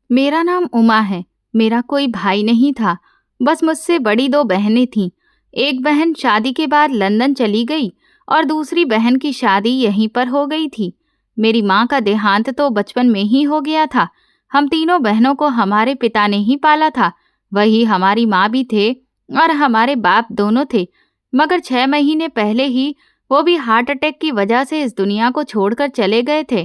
मेरा नाम उमा है। मेरा कोई भाई नहीं था, बस मुझसे बड़ी दो बहनें थीं। एक बहन शादी के बाद लंदन चली गई और दूसरी बहन की शादी यहीं पर हो गई थी। मेरी माँ का देहांत तो बचपन में ही हो गया था। हम तीनों बहनों को हमारे पिता ने ही पाला था। वही हमारी माँ भी थे और हमारे बाप दोनों थे। मगर 6 महीने पहले ही वो भी हार्ट अटैक की वजह से इस दुनिया को छोड़कर चले गए थे।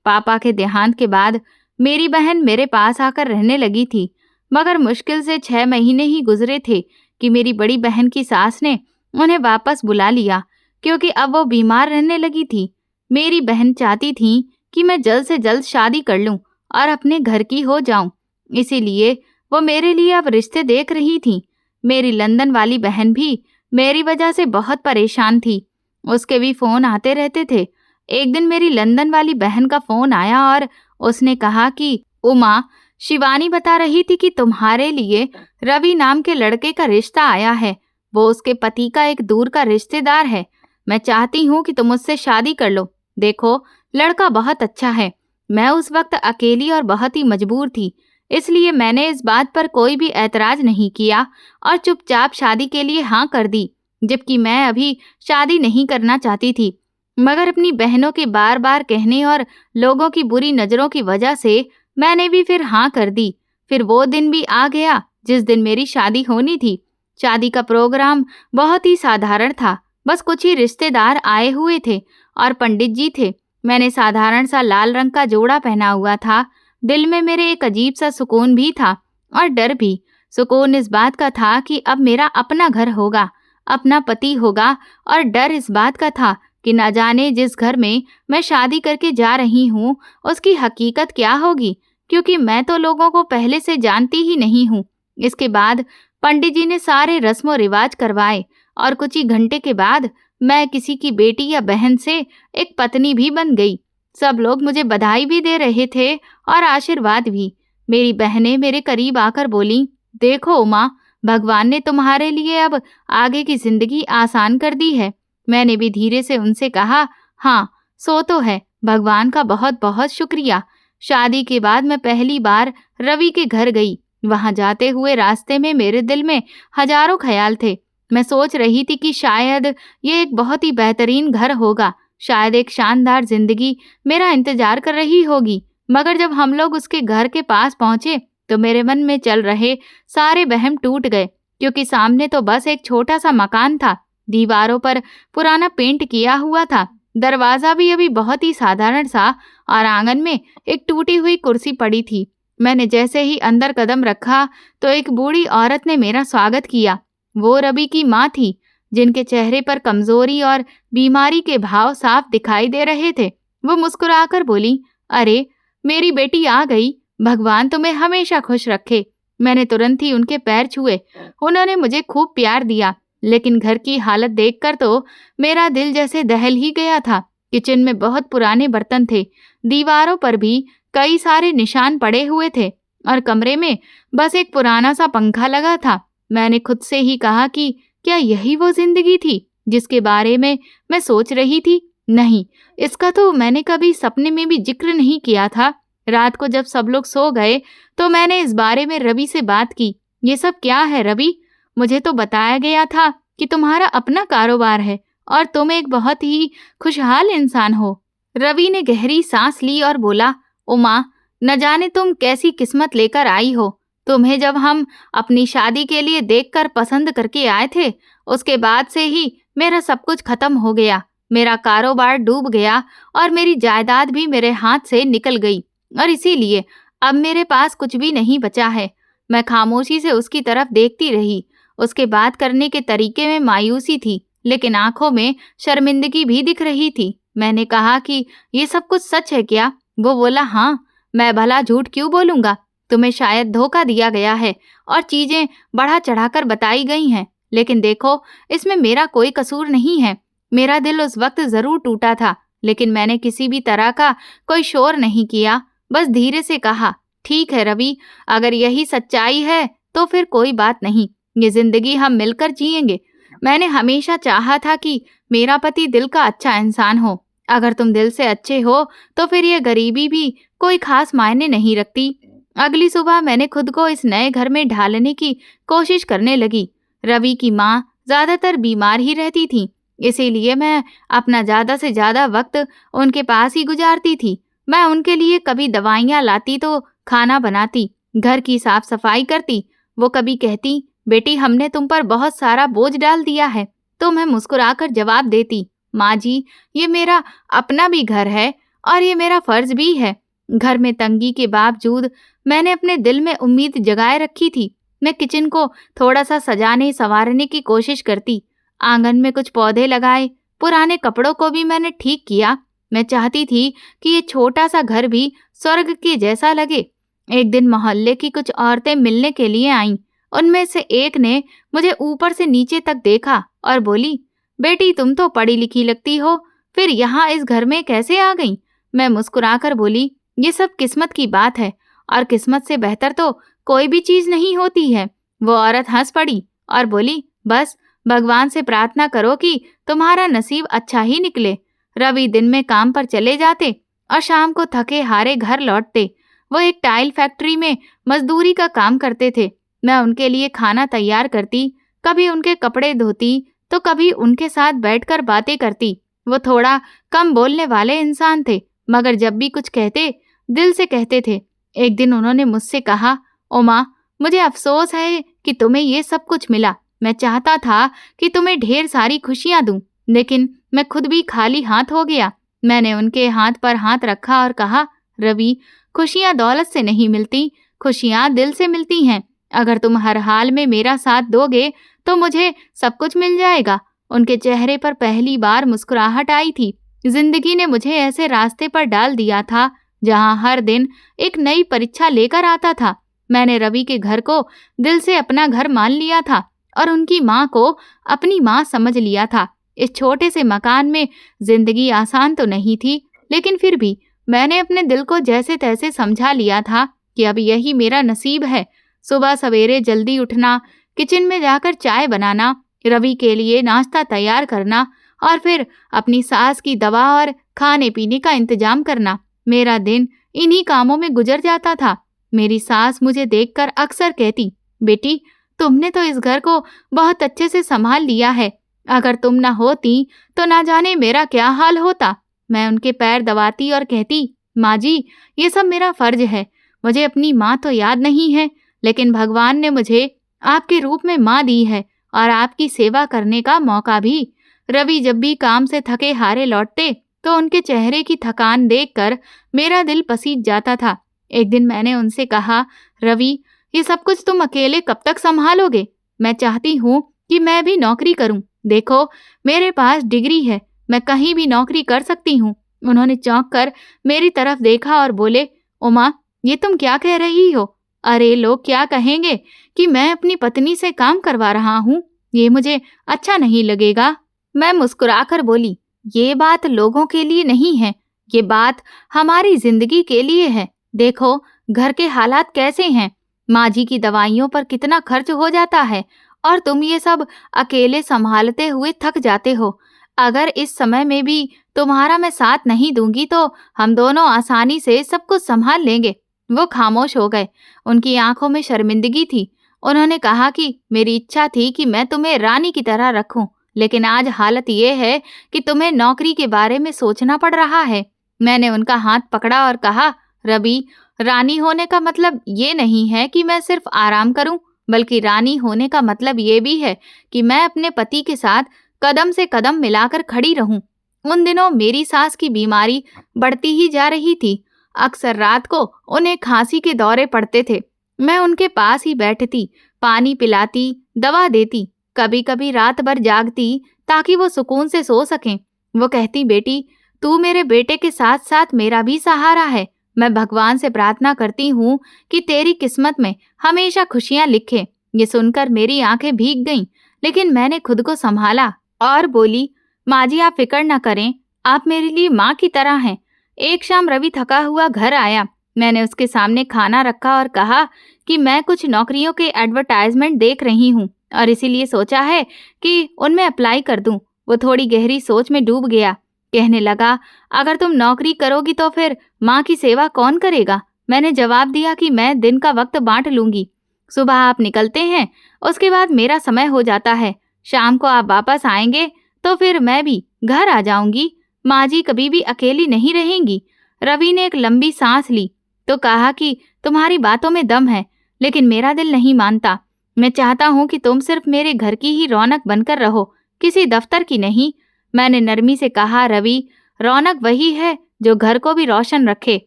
पापा के देहांत के बाद मेरी बहन मेरे पास आकर रहने लगी थी, मगर मुश्किल से 6 महीने ही गुजरे थे कि मेरी बड़ी बहन की सास ने उन्हें वापस बुला लिया, क्योंकि अब वो बीमार रहने लगी थी। मेरी बहन चाहती थी कि मैं जल्द से जल्द शादी कर लूं और अपने घर की हो जाऊं, इसीलिए वो मेरे लिए अब रिश्ते देख रही थी। मेरी लंदन वाली बहन भी मेरी वजह से बहुत परेशान थी। उसके भी फोन आते रहते थे। एक दिन मेरी लंदन वाली बहन का फोन आया और उसने कहा कि उमा, शिवानी बता रही थी कि तुम्हारे लिए रवि नाम के लड़के का रिश्ता आया है। वो उसके पति का एक दूर का रिश्तेदार है। मैं चाहती हूँ कि तुम उससे शादी कर लो। देखो, लड़का बहुत अच्छा है। मैं उस वक्त अकेली और बहुत ही मजबूर थी, इसलिए मैंने इस बात पर कोई भी ऐतराज नहीं किया और चुपचाप शादी के लिए हाँ कर दी, जबकि मैं अभी शादी नहीं करना चाहती थी। मगर अपनी बहनों के बार बार कहने और लोगों की बुरी नज़रों की वजह से मैंने भी फिर हाँ कर दी। फिर वो दिन भी आ गया जिस दिन मेरी शादी होनी थी। शादी का प्रोग्राम बहुत ही साधारण था। बस कुछ ही रिश्तेदार आए हुए थे और पंडित जी थे। मैंने साधारण सा लाल रंग का जोड़ा पहना हुआ था। दिल में मेरे एक अजीब सा सुकून भी था और डर भी। सुकून इस बात का था कि अब मेरा अपना घर होगा, अपना पति होगा, और डर इस बात का था कि न जाने जिस घर में मैं शादी करके जा रही हूँ उसकी हकीकत क्या होगी, क्योंकि मैं तो लोगों को पहले से जानती ही नहीं हूँ। इसके बाद पंडित जी ने सारे रस्मों रिवाज करवाए और कुछ ही घंटे के बाद मैं किसी की बेटी या बहन से एक पत्नी भी बन गई। सब लोग मुझे बधाई भी दे रहे थे और आशीर्वाद भी। मेरी बहनें मेरे करीब आकर बोली, देखो उमा, भगवान ने तुम्हारे लिए अब आगे की जिंदगी आसान कर दी है। मैंने भी धीरे से उनसे कहा, हाँ, सो तो है, भगवान का बहुत बहुत शुक्रिया। शादी के बाद मैं पहली बार रवि के घर गई। वहां जाते हुए रास्ते में मेरे दिल में हजारों ख्याल थे। मैं सोच रही थी कि शायद ये एक बहुत ही बेहतरीन घर होगा, शायद एक शानदार जिंदगी मेरा इंतजार कर रही होगी। मगर जब हम लोग उसके घर के पास पहुंचे तो मेरे मन में चल रहे सारे वहम टूट गए, क्योंकि सामने तो बस एक छोटा सा मकान था। दीवारों पर पुराना पेंट किया हुआ था, दरवाजा भी अभी बहुत ही साधारण सा, और आंगन में एक टूटी हुई कुर्सी पड़ी थी। मैंने जैसे ही अंदर कदम रखा तो एक बूढ़ी औरत ने मेरा स्वागत किया। वो रवि की माँ थी, जिनके चेहरे पर कमजोरी और बीमारी के भाव साफ दिखाई दे रहे थे। वो मुस्कुराकर बोली, अरे मेरी बेटी आ गई, भगवान तुम्हें हमेशा खुश रखे। मैंने तुरंत ही उनके पैर छुए। उन्होंने मुझे खूब प्यार दिया, लेकिन घर की हालत देखकर तो मेरा दिल जैसे दहल ही गया था। किचन में बहुत पुराने बर्तन थे, दीवारों पर भी कई सारे निशान पड़े हुए थे और कमरे में बस एक पुराना सा पंखा लगा था। मैंने खुद से ही कहा कि क्या यही वो जिंदगी थी जिसके बारे में मैं सोच रही थी? नहीं, इसका तो मैंने कभी सपने में भी जिक्र नहीं किया था। रात को जब सब लोग सो गए तो मैंने इस बारे में रवि से बात की। ये सब क्या है रवि? मुझे तो बताया गया था कि तुम्हारा अपना कारोबार है और तुम एक बहुत ही खुशहाल इंसान हो। रवि ने गहरी सांस ली और बोला, उमा, न जाने तुम कैसी किस्मत लेकर आई हो। तुम्हें जब हम अपनी शादी के लिए देखकर पसंद करके आए थे, उसके बाद से ही मेरा सब कुछ खत्म हो गया। मेरा कारोबार डूब गया और मेरी जायदाद भी मेरे हाथ से निकल गई, और इसीलिए अब मेरे पास कुछ भी नहीं बचा है। मैं खामोशी से उसकी तरफ देखती रही। उसके बात करने के तरीके में मायूसी थी, लेकिन आंखों में शर्मिंदगी भी दिख रही थी। मैंने कहा कि ये सब कुछ सच है क्या? वो बोला, हाँ, मैं भला झूठ क्यों बोलूंगा। तुम्हें शायद धोखा दिया गया है और चीजें बढ़ा चढ़ाकर बताई गई हैं, लेकिन देखो, इसमें मेरा कोई कसूर नहीं है। मेरा दिल उस वक्त जरूर टूटा था, लेकिन मैंने किसी भी तरह का कोई शोर नहीं किया। बस धीरे से कहा, ठीक है रवि, अगर यही सच्चाई है तो फिर कोई बात नहीं, ये जिंदगी हम मिलकर जिएंगे। मैंने हमेशा चाहा था कि मेरा पति दिल का अच्छा इंसान हो। अगर तुम दिल से अच्छे हो तो फिर ये गरीबी भी कोई खास मायने नहीं रखती। अगली सुबह मैंने खुद को इस नए घर में ढालने की कोशिश करने लगी। रवि की माँ ज्यादातर बीमार ही रहती थी, इसीलिए मैं अपना ज्यादा से ज्यादा वक्त उनके पास ही गुजारती थी। मैं उनके लिए कभी दवाइयाँ लाती तो खाना बनाती, घर की साफ सफाई करती। वो कभी कहती, बेटी हमने तुम पर बहुत सारा बोझ डाल दिया है, तो मैं मुस्कुराकर जवाब देती, माँ जी ये मेरा अपना भी घर है और ये मेरा फर्ज भी है। घर में तंगी के बावजूद मैंने अपने दिल में उम्मीद जगाए रखी थी। मैं किचन को थोड़ा सा सजाने संवारने की कोशिश करती, आंगन में कुछ पौधे लगाए, पुराने कपड़ों को भी मैंने ठीक किया। मैं चाहती थी कि ये छोटा सा घर भी स्वर्ग के जैसा लगे। एक दिन मोहल्ले की कुछ औरतें मिलने के लिए आईं। उनमें से एक ने मुझे ऊपर से नीचे तक देखा और बोली, बेटी तुम तो पढ़ी लिखी लगती हो, फिर यहाँ इस घर में कैसे आ गई? मैं मुस्कुराकर बोली, ये सब किस्मत की बात है और किस्मत से बेहतर तो कोई भी चीज नहीं होती है। वो औरत हंस पड़ी और बोली, बस भगवान से प्रार्थना करो कि तुम्हारा नसीब अच्छा ही निकले। रवि दिन में काम पर चले जाते और शाम को थके हारे घर लौटते। वो एक टाइल फैक्ट्री में मजदूरी का काम करते थे। मैं उनके लिए खाना तैयार करती, कभी उनके कपड़े धोती तो कभी उनके साथ बैठकर बातें करती। वो थोड़ा कम बोलने वाले इंसान थे, मगर जब भी कुछ कहते दिल से कहते थे। एक दिन उन्होंने मुझसे कहा, ओ माँ मुझे अफसोस है कि तुम्हें ये सब कुछ मिला। मैं चाहता था कि तुम्हें ढेर सारी खुशियाँ दूं, लेकिन मैं खुद भी खाली हाथ हो गया। मैंने उनके हाथ पर हाथ रखा और कहा, रवि खुशियाँ दौलत से नहीं मिलती, खुशियाँ दिल से मिलती हैं। अगर तुम हर हाल में मेरा साथ दोगे तो मुझे सब कुछ मिल जाएगा। उनके चेहरे पर पहली बार मुस्कुराहट आई थी। जिंदगी ने मुझे ऐसे रास्ते पर डाल दिया था जहां हर दिन एक नई परीक्षा लेकर आता था। मैंने रवि के घर को दिल से अपना घर मान लिया था और उनकी माँ को अपनी माँ समझ लिया था। इस छोटे से मकान में जिंदगी आसान तो नहीं थी, लेकिन फिर भी मैंने अपने दिल को जैसे तैसे समझा लिया था कि अब यही मेरा नसीब है। सुबह सवेरे जल्दी उठना, किचन में जाकर चाय बनाना, रवि के लिए नाश्ता तैयार करना और फिर अपनी सास की दवा और खाने पीने का इंतजाम करना। मेरा दिन इन्हीं कामों में गुजर जाता था। मेरी सास मुझे देखकर अक्सर कहती, बेटी तुमने तो इस घर को बहुत अच्छे से संभाल लिया है, अगर तुम ना होती तो ना जाने मेरा क्या हाल होता। मैं उनके पैर दबाती और कहती, माँ जी ये सब मेरा फर्ज है। मुझे अपनी माँ तो याद नहीं है, लेकिन भगवान ने मुझे आपके रूप में माँ दी है और आपकी सेवा करने का मौका भी। रवि जब भी काम से थके हारे लौटते तो उनके चेहरे की थकान देखकर मेरा दिल पसीज जाता था। एक दिन मैंने उनसे कहा, रवि ये सब कुछ तुम अकेले कब तक संभालोगे? मैं चाहती हूँ कि मैं भी नौकरी करूँ। देखो मेरे पास डिग्री है, मैं कहीं भी नौकरी कर सकती हूँ। उन्होंने चौंक कर मेरी तरफ देखा और बोले, उमा ये तुम क्या कह रही हो? अरे लोग क्या कहेंगे कि मैं अपनी पत्नी से काम करवा रहा हूँ, ये मुझे अच्छा नहीं लगेगा। मैं मुस्कुराकर बोली, ये बात लोगों के लिए नहीं है, ये बात हमारी जिंदगी के लिए है। देखो घर के हालात कैसे हैं, माँ जी की दवाइयों पर कितना खर्च हो जाता है और तुम ये सब अकेले संभालते हुए थक जाते हो। अगर इस समय में भी तुम्हारा मैं साथ नहीं दूंगी तो हम दोनों आसानी से सब कुछ संभाल लेंगे। वो खामोश हो गए। उनकी आंखों में शर्मिंदगी थी। उन्होंने कहा कि मेरी इच्छा थी कि मैं तुम्हें रानी की तरह रखूं, लेकिन आज हालत ये है कि तुम्हें नौकरी के बारे में सोचना पड़ रहा है। मैंने उनका हाथ पकड़ा और कहा, रवि रानी होने का मतलब ये नहीं है कि मैं सिर्फ आराम करूं, बल्कि रानी होने का मतलब ये भी है कि मैं अपने पति के साथ कदम से कदम मिलाकर खड़ी रहूं। उन दिनों मेरी सास की बीमारी बढ़ती ही जा रही थी। अक्सर रात को उन्हें खांसी के दौरे पड़ते थे। मैं उनके पास ही बैठती, पानी पिलाती, दवा देती, कभी कभी रात भर जागती ताकि वो सुकून से सो सकें। वो कहती, बेटी तू मेरे बेटे के साथ साथ मेरा भी सहारा है। मैं भगवान से प्रार्थना करती हूँ कि तेरी किस्मत में हमेशा खुशियाँ लिखे। ये सुनकर मेरी आंखें भीग गईं, लेकिन मैंने खुद को संभाला और बोली, माँ जी आप फिक्र न करें, आप मेरे लिए माँ की तरह हैं। एक शाम रवि थका हुआ घर आया। मैंने उसके सामने खाना रखा और कहा कि मैं कुछ नौकरियों के एडवर्टाइजमेंट देख रही हूँ और इसीलिए सोचा है कि उनमें अप्लाई कर दूं। वो थोड़ी गहरी सोच में डूब गया। कहने लगा, अगर तुम नौकरी करोगी तो फिर माँ की सेवा कौन करेगा? मैंने जवाब दिया कि मैं दिन का वक्त बांट लूंगी। सुबह आप निकलते हैं, उसके बाद मेरा समय हो जाता है। शाम को आप वापस आएंगे तो फिर मैं भी घर आ जाऊंगी। माँ जी कभी भी अकेली नहीं रहेंगी। रवि ने एक लंबी सांस ली तो कहा कि तुम्हारी बातों में दम है, लेकिन मेरा दिल नहीं मानता। मैं चाहता हूँ कि तुम सिर्फ मेरे घर की ही रौनक बनकर रहो, किसी दफ्तर की नहीं। मैंने नरमी से कहा, रवि, रौनक वही है जो घर को भी रोशन रखे।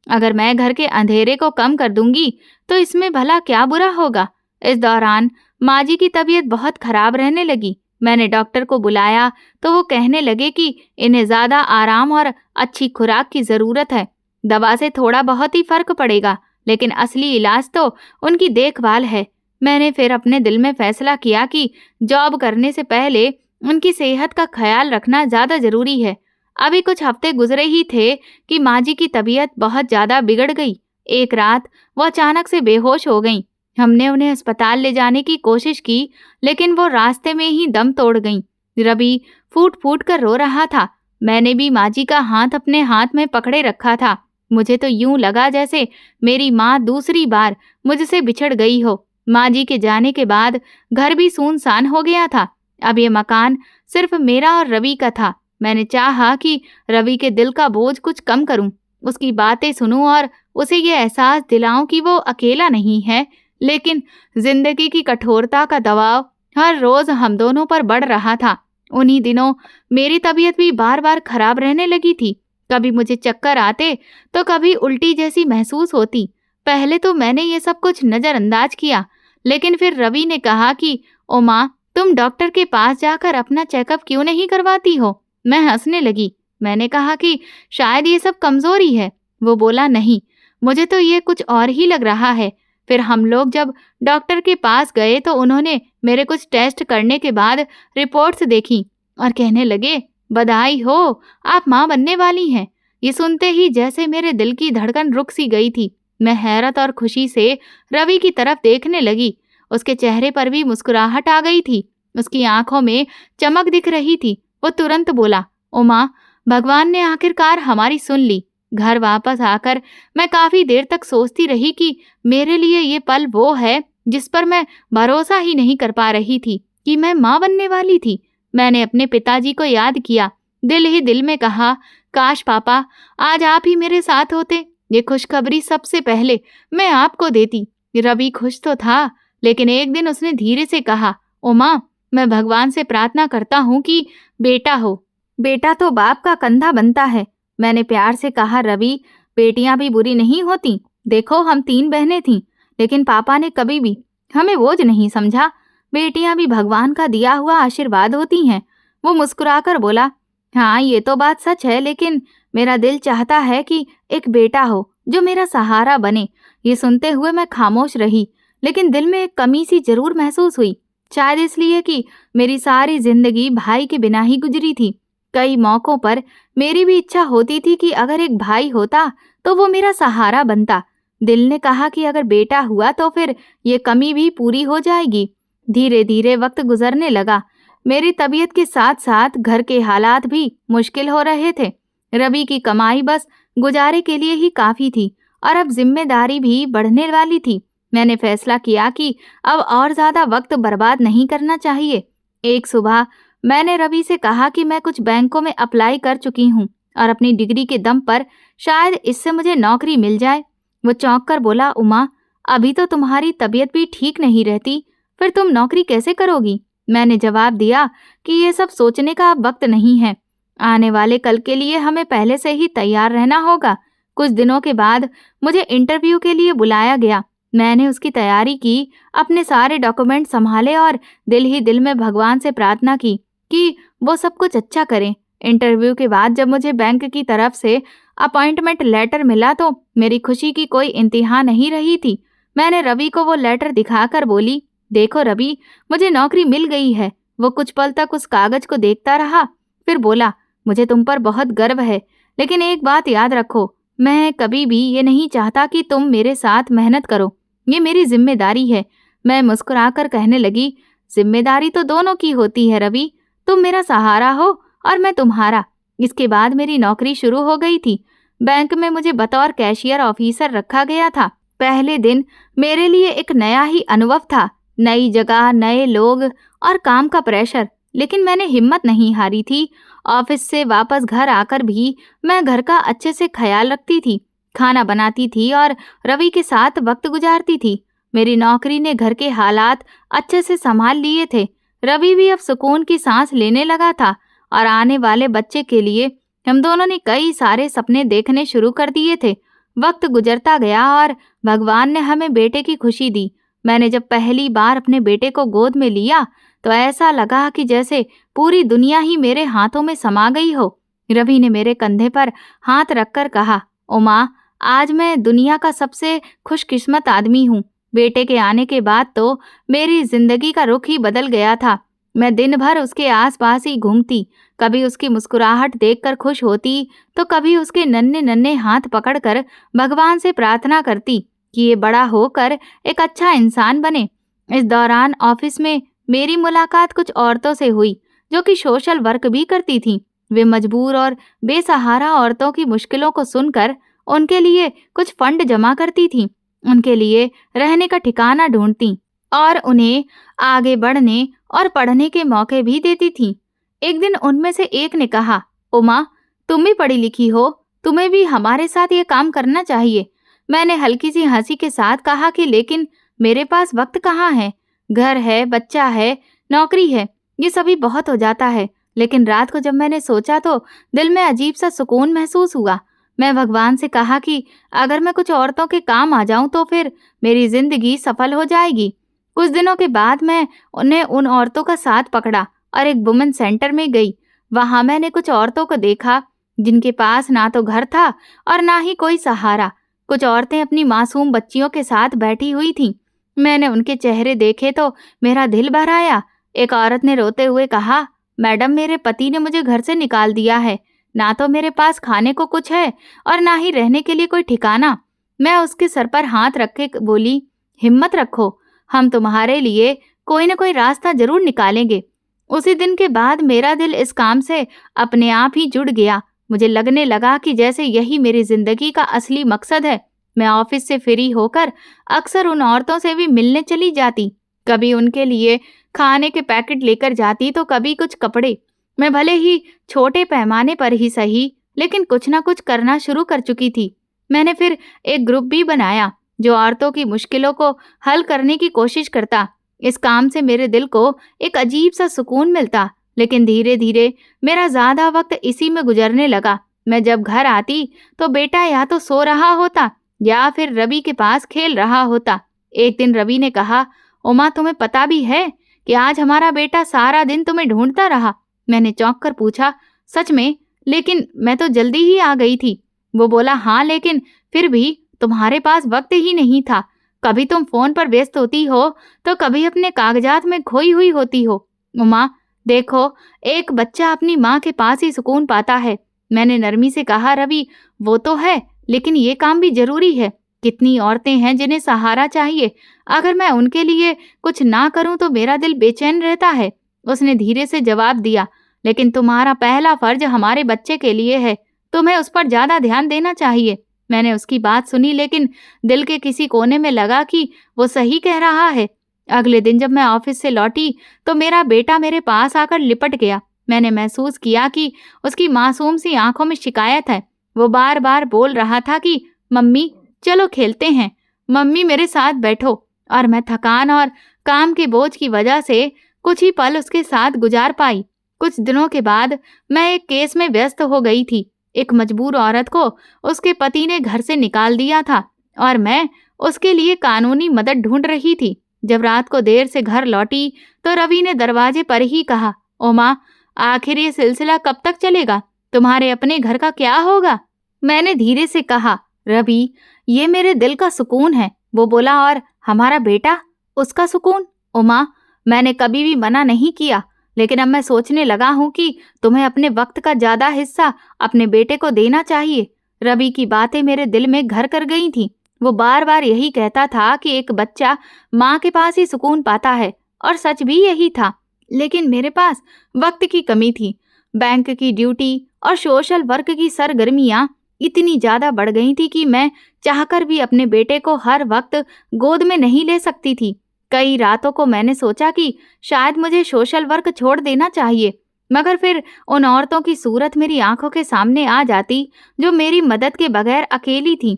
अगर मैं घर के अंधेरे को कम कर दूंगी तो इसमें भला क्या बुरा होगा। इस दौरान माँ जी की तबीयत बहुत खराब रहने लगी। मैंने डॉक्टर को बुलाया तो वो कहने लगे कि इन्हें ज्यादा आराम और अच्छी खुराक की जरूरत है। दवा से थोड़ा बहुत ही फर्क पड़ेगा, लेकिन असली इलाज तो उनकी देखभाल है। मैंने फिर अपने दिल में फैसला किया कि जॉब करने से पहले उनकी सेहत का ख्याल रखना ज्यादा जरूरी है। अभी कुछ हफ्ते गुजरे ही थे कि माँ जी की तबीयत बहुत ज्यादा बिगड़ गई। एक रात वो अचानक से बेहोश हो गईं। हमने उन्हें अस्पताल ले जाने की कोशिश की, लेकिन वो रास्ते में ही दम तोड़ गईं। रवि फूट फूट कर रो रहा था। मैंने भी माँ जी का हाथ अपने हाथ में पकड़े रखा था। मुझे तो यूं लगा जैसे मेरी माँ दूसरी बार मुझसे बिछड़ गई हो। माँ जी के जाने के बाद घर भी सुनसान हो गया था। अब ये मकान सिर्फ मेरा और रवि का था। मैंने चाहा कि रवि के दिल का बोझ कुछ कम करूं, उसकी बातें सुनूं और उसे ये एहसास दिलाऊं कि वो अकेला नहीं है। लेकिन जिंदगी की कठोरता का दबाव हर रोज हम दोनों पर बढ़ रहा था। उन्हीं दिनों मेरी तबीयत भी बार बार खराब रहने लगी थी। कभी मुझे चक्कर आते तो कभी उल्टी जैसी महसूस होती। पहले तो मैंने ये सब कुछ नजरअंदाज किया, लेकिन फिर रवि ने कहा कि ओ माँ, तुम डॉक्टर के पास जाकर अपना चेकअप क्यों नहीं करवाती हो। मैं हंसने लगी। मैंने कहा कि शायद ये सब कमजोरी है। वो बोला, नहीं, मुझे तो ये कुछ और ही लग रहा है। फिर हम लोग जब डॉक्टर के पास गए तो उन्होंने मेरे कुछ टेस्ट करने के बाद रिपोर्ट्स देखी और कहने लगे, बधाई हो, आप माँ बनने वाली हैं। ये सुनते ही जैसे मेरे दिल की धड़कन रुक सी गई थी। मैं हैरत और खुशी से रवि की तरफ देखने लगी। उसके चेहरे पर भी मुस्कुराहट आ गई थी। उसकी आंखों में चमक दिख रही थी। वो तुरंत बोला, ओ माँ, भगवान ने आखिरकार हमारी सुन ली। घर वापस आकर मैं काफी देर तक सोचती रही कि मेरे लिए ये पल वो है जिस पर मैं भरोसा ही नहीं कर पा रही थी कि मैं माँ बनने वाली थी। मैंने अपने पिताजी को याद किया। दिल ही दिल में कहा, काश पापा, आज आप ही मेरे साथ होते। ये खुशखबरी सबसे पहले मैं आपको देती। रवि खुश तो था, लेकिन एक दिन उसने धीरे से कहा, ओ माँ, मैं भगवान से प्रार्थना करता हूँ कि बेटा हो। बेटा तो बाप का कंधा बनता है। मैंने प्यार से कहा, रवि, बेटियां भी बुरी नहीं होती। देखो, हम 3 बहनें थीं, लेकिन पापा ने कभी भी हमें बोझ नहीं समझा। बेटियां भी भगवान का दिया हुआ आशीर्वाद होती हैं। वो मुस्कुराकर बोला, हाँ, ये तो बात सच है, लेकिन मेरा दिल चाहता है कि एक बेटा हो जो मेरा सहारा बने। ये सुनते हुए मैं खामोश रही, लेकिन दिल में एक कमी सी जरूर महसूस हुई। शायद इसलिए कि मेरी सारी जिंदगी भाई के बिना ही गुजरी थी। कई मौकों पर मेरी भी इच्छा होती थी कि अगर एक भाई होता तो वो मेरा सहारा बनता। दिल ने कहा कि अगर बेटा हुआ तो फिर ये कमी भी पूरी हो जाएगी। धीरे धीरे वक्त गुजरने लगा। मेरी तबीयत के साथ साथ घर के हालात भी मुश्किल हो रहे थे। रवि की कमाई बस गुजारे के लिए ही काफी थी और अब जिम्मेदारी भी बढ़ने वाली थी। मैंने फैसला किया कि अब और ज्यादा वक्त बर्बाद नहीं करना चाहिए। एक सुबह मैंने रवि से कहा कि मैं कुछ बैंकों में अप्लाई कर चुकी हूँ और अपनी डिग्री के दम पर शायद इससे मुझे नौकरी मिल जाए। वो चौंक कर बोला, उमा, अभी तो तुम्हारी तबीयत भी ठीक नहीं रहती, फिर तुम नौकरी कैसे करोगी। मैंने जवाब दिया कि ये सब सोचने का अब वक्त नहीं है। आने वाले कल के लिए हमें पहले से ही तैयार रहना होगा। कुछ दिनों के बाद मुझे इंटरव्यू के लिए बुलाया गया। मैंने उसकी तैयारी की, अपने सारे डॉक्यूमेंट संभाले और दिल ही दिल में भगवान से प्रार्थना की कि वो सब कुछ अच्छा करें। इंटरव्यू के बाद जब मुझे बैंक की तरफ से अपॉइंटमेंट लेटर मिला तो मेरी खुशी की कोई इंतहा नहीं रही थी। मैंने रवि को वो लेटर दिखाकर बोली, देखो रवि, मुझे नौकरी मिल गई है। वो कुछ पल तक उस कागज को देखता रहा, फिर बोला, मुझे तुम पर बहुत गर्व है, लेकिन एक बात याद रखो, मैं कभी भी ये नहीं चाहता कि तुम मेरे साथ मेहनत करो। ये मेरी जिम्मेदारी है। मैं मुस्कुराकर कहने लगी, जिम्मेदारी तो दोनों की होती है रवि, तुम मेरा सहारा हो और मैं तुम्हारा। इसके बाद मेरी नौकरी शुरू हो गई थी। बैंक में मुझे बतौर कैशियर ऑफिसर रखा गया था। पहले दिन मेरे लिए एक नया ही अनुभव था, नई जगह, नए लोग और काम का प्रेशर। लेकिन मैंने हिम्मत नहीं हारी थी। ऑफिस से वापस घर आकर भी मैं घर का अच्छे से ख्याल रखती थी, खाना बनाती थी और रवि के साथ वक्त गुजारती थी। मेरी नौकरी ने घर के हालात अच्छे से संभाल लिए थे। रवि भी अब सुकून की सांस लेने लगा था और आने वाले बच्चे के लिए हम दोनों ने कई सारे सपने देखने शुरू कर दिए थे। वक्त गुजरता गया और भगवान ने हमें बेटे की खुशी दी। मैंने जब पहली बार अपने बेटे को गोद में लिया तो ऐसा लगा कि जैसे पूरी दुनिया ही मेरे हाथों में समा गई हो। रवि ने मेरे कंधे पर हाथ रखकर कहा, उमा, आज मैं दुनिया का सबसे खुशकिस्मत आदमी हूँ। बेटे के आने के बाद तो मेरी जिंदगी का रुख ही बदल गया था। मैं दिन भर उसके आसपास ही घूमती, कभी उसकी मुस्कुराहट देखकर खुश होती तो कभी उसके नन्हे नन्हे हाथ पकड़कर भगवान से प्रार्थना करती कि ये बड़ा होकर एक अच्छा इंसान बने। इस दौरान ऑफिस में मेरी मुलाकात कुछ औरतों से हुई जो कि सोशल वर्क भी करती थीं। वे मजबूर और बेसहारा औरतों की मुश्किलों को सुनकर उनके लिए कुछ फंड जमा करती थीं, उनके लिए रहने का ठिकाना ढूंढती और उन्हें आगे बढ़ने और पढ़ने के मौके भी देती थीं। एक दिन उनमें से एक ने कहा, उमा, तुम भी पढ़ी लिखी हो, तुम्हें भी हमारे साथ ये काम करना चाहिए। मैंने हल्की सी हंसी के साथ कहा कि लेकिन मेरे पास वक्त कहाँ है, घर है, बच्चा है, नौकरी है, ये सभी बहुत हो जाता है। लेकिन रात को जब मैंने सोचा तो दिल में अजीब सा सुकून महसूस हुआ। मैं भगवान से कहा कि अगर मैं कुछ औरतों के काम आ जाऊं तो फिर मेरी जिंदगी सफल हो जाएगी। कुछ दिनों के बाद मैं उन औरतों का साथ पकड़ा और एक वुमेन सेंटर में गई। वहां मैंने कुछ औरतों को देखा जिनके पास ना तो घर था और ना ही कोई सहारा। कुछ औरतें अपनी मासूम बच्चियों के साथ बैठी हुई थीं। मैंने उनके चेहरे देखे तो मेरा दिल भर आया। एक औरत ने रोते हुए कहा, मैडम, मेरे पति ने मुझे घर से निकाल दिया है। ना तो मेरे पास खाने को कुछ है और ना ही रहने के लिए कोई ठिकाना। मैं उसके सर पर हाथ रखे बोली, हिम्मत रखो, हम तुम्हारे लिए कोई न कोई रास्ता जरूर निकालेंगे। उसी दिन के बाद मेरा दिल इस काम से अपने आप ही जुड़ गया। मुझे लगने लगा कि जैसे यही मेरी जिंदगी का असली मकसद है। मैं ऑफिस से फ्री होकर अक्सर उन औरतों से भी मिलने चली जाती। कभी उनके लिए खाने के पैकेट लेकर जाती तो कभी कुछ कपड़े। मैं भले ही छोटे पैमाने पर ही सही, लेकिन कुछ ना कुछ करना शुरू कर चुकी थी। मैंने फिर एक ग्रुप भी बनाया जो औरतों की मुश्किलों को हल करने की कोशिश करता। इस काम से मेरे दिल को एक अजीब सा सुकून मिलता, लेकिन धीरे धीरे मेरा ज्यादा वक्त इसी में गुजरने लगा। मैं जब घर आती तो बेटा या तो सो रहा होता या फिर रवि के पास खेल रहा होता। एक दिन रवि ने कहा, उमा, तुम्हें पता भी है कि आज हमारा बेटा सारा दिन तुम्हें ढूंढता रहा। मैंने चौंक कर पूछा, सच में? लेकिन मैं तो जल्दी ही आ गई थी। वो बोला, हाँ, लेकिन फिर भी तुम्हारे पास वक्त ही नहीं था। कभी तुम फोन पर व्यस्त होती हो तो कभी अपने कागजात में खोई हुई होती हो। उमा, देखो, एक बच्चा अपनी माँ के पास ही सुकून पाता है। मैंने नरमी से कहा, रवि, वो तो है, लेकिन ये काम भी जरूरी है। कितनी औरतें हैं जिन्हें सहारा चाहिए। अगर मैं उनके लिए कुछ ना करूं तो मेरा दिल बेचैन रहता है। उसने धीरे से जवाब दिया, लेकिन तुम्हारा पहला फर्ज हमारे बच्चे के लिए है। तुम्हें उस पर ज्यादा ध्यान देना चाहिए। मैंने उसकी बात सुनी, लेकिन दिल के किसी कोने में लगा कि वो सही कह रहा है। अगले दिन जब मैं ऑफिस से लौटी तो मेरा बेटा मेरे पास आकर लिपट गया। मैंने महसूस किया कि उसकी मासूम सी आंखों में शिकायत है। वो बार बार बोल रहा था कि मम्मी, चलो खेलते हैं, मम्मी, मेरे साथ बैठो। और मैं थकान और काम के बोझ की वजह से कुछ ही पल उसके साथ गुजार पाई। कुछ दिनों के बाद मैं एक केस में व्यस्त हो गई थी। एक मजबूर औरत को उसके पति ने घर से निकाल दिया था और मैं उसके लिए कानूनी मदद ढूंढ रही थी। जब रात को देर से घर लौटी तो रवि ने दरवाजे पर ही कहा, उमा, आखिर ये सिलसिला कब तक चलेगा? तुम्हारे अपने घर का क्या होगा? मैंने धीरे से कहा, रवि, ये मेरे दिल का सुकून है। वो बोला, और हमारा बेटा, उसका सुकून? उमा, मैंने कभी भी मना नहीं किया, लेकिन अब मैं सोचने लगा हूँ कि तुम्हें अपने वक्त का ज्यादा हिस्सा अपने बेटे को देना चाहिए। रवि की बातें मेरे दिल में घर कर गई थी। वो बार बार यही कहता था कि एक बच्चा माँ के पास ही सुकून पाता है, और सच भी यही था। लेकिन मेरे पास वक्त की कमी थी। बैंक की ड्यूटी और सोशल वर्क की सरगर्मियाँ इतनी ज्यादा बढ़ गई थी कि मैं चाहकर भी अपने बेटे को हर वक्त गोद में नहीं ले सकती थी। कई रातों को मैंने सोचा कि शायद मुझे सोशल वर्क छोड़ देना चाहिए, मगर फिर उन औरतों की सूरत मेरी आंखों के सामने आ जाती जो मेरी मदद के बगैर अकेली थीं।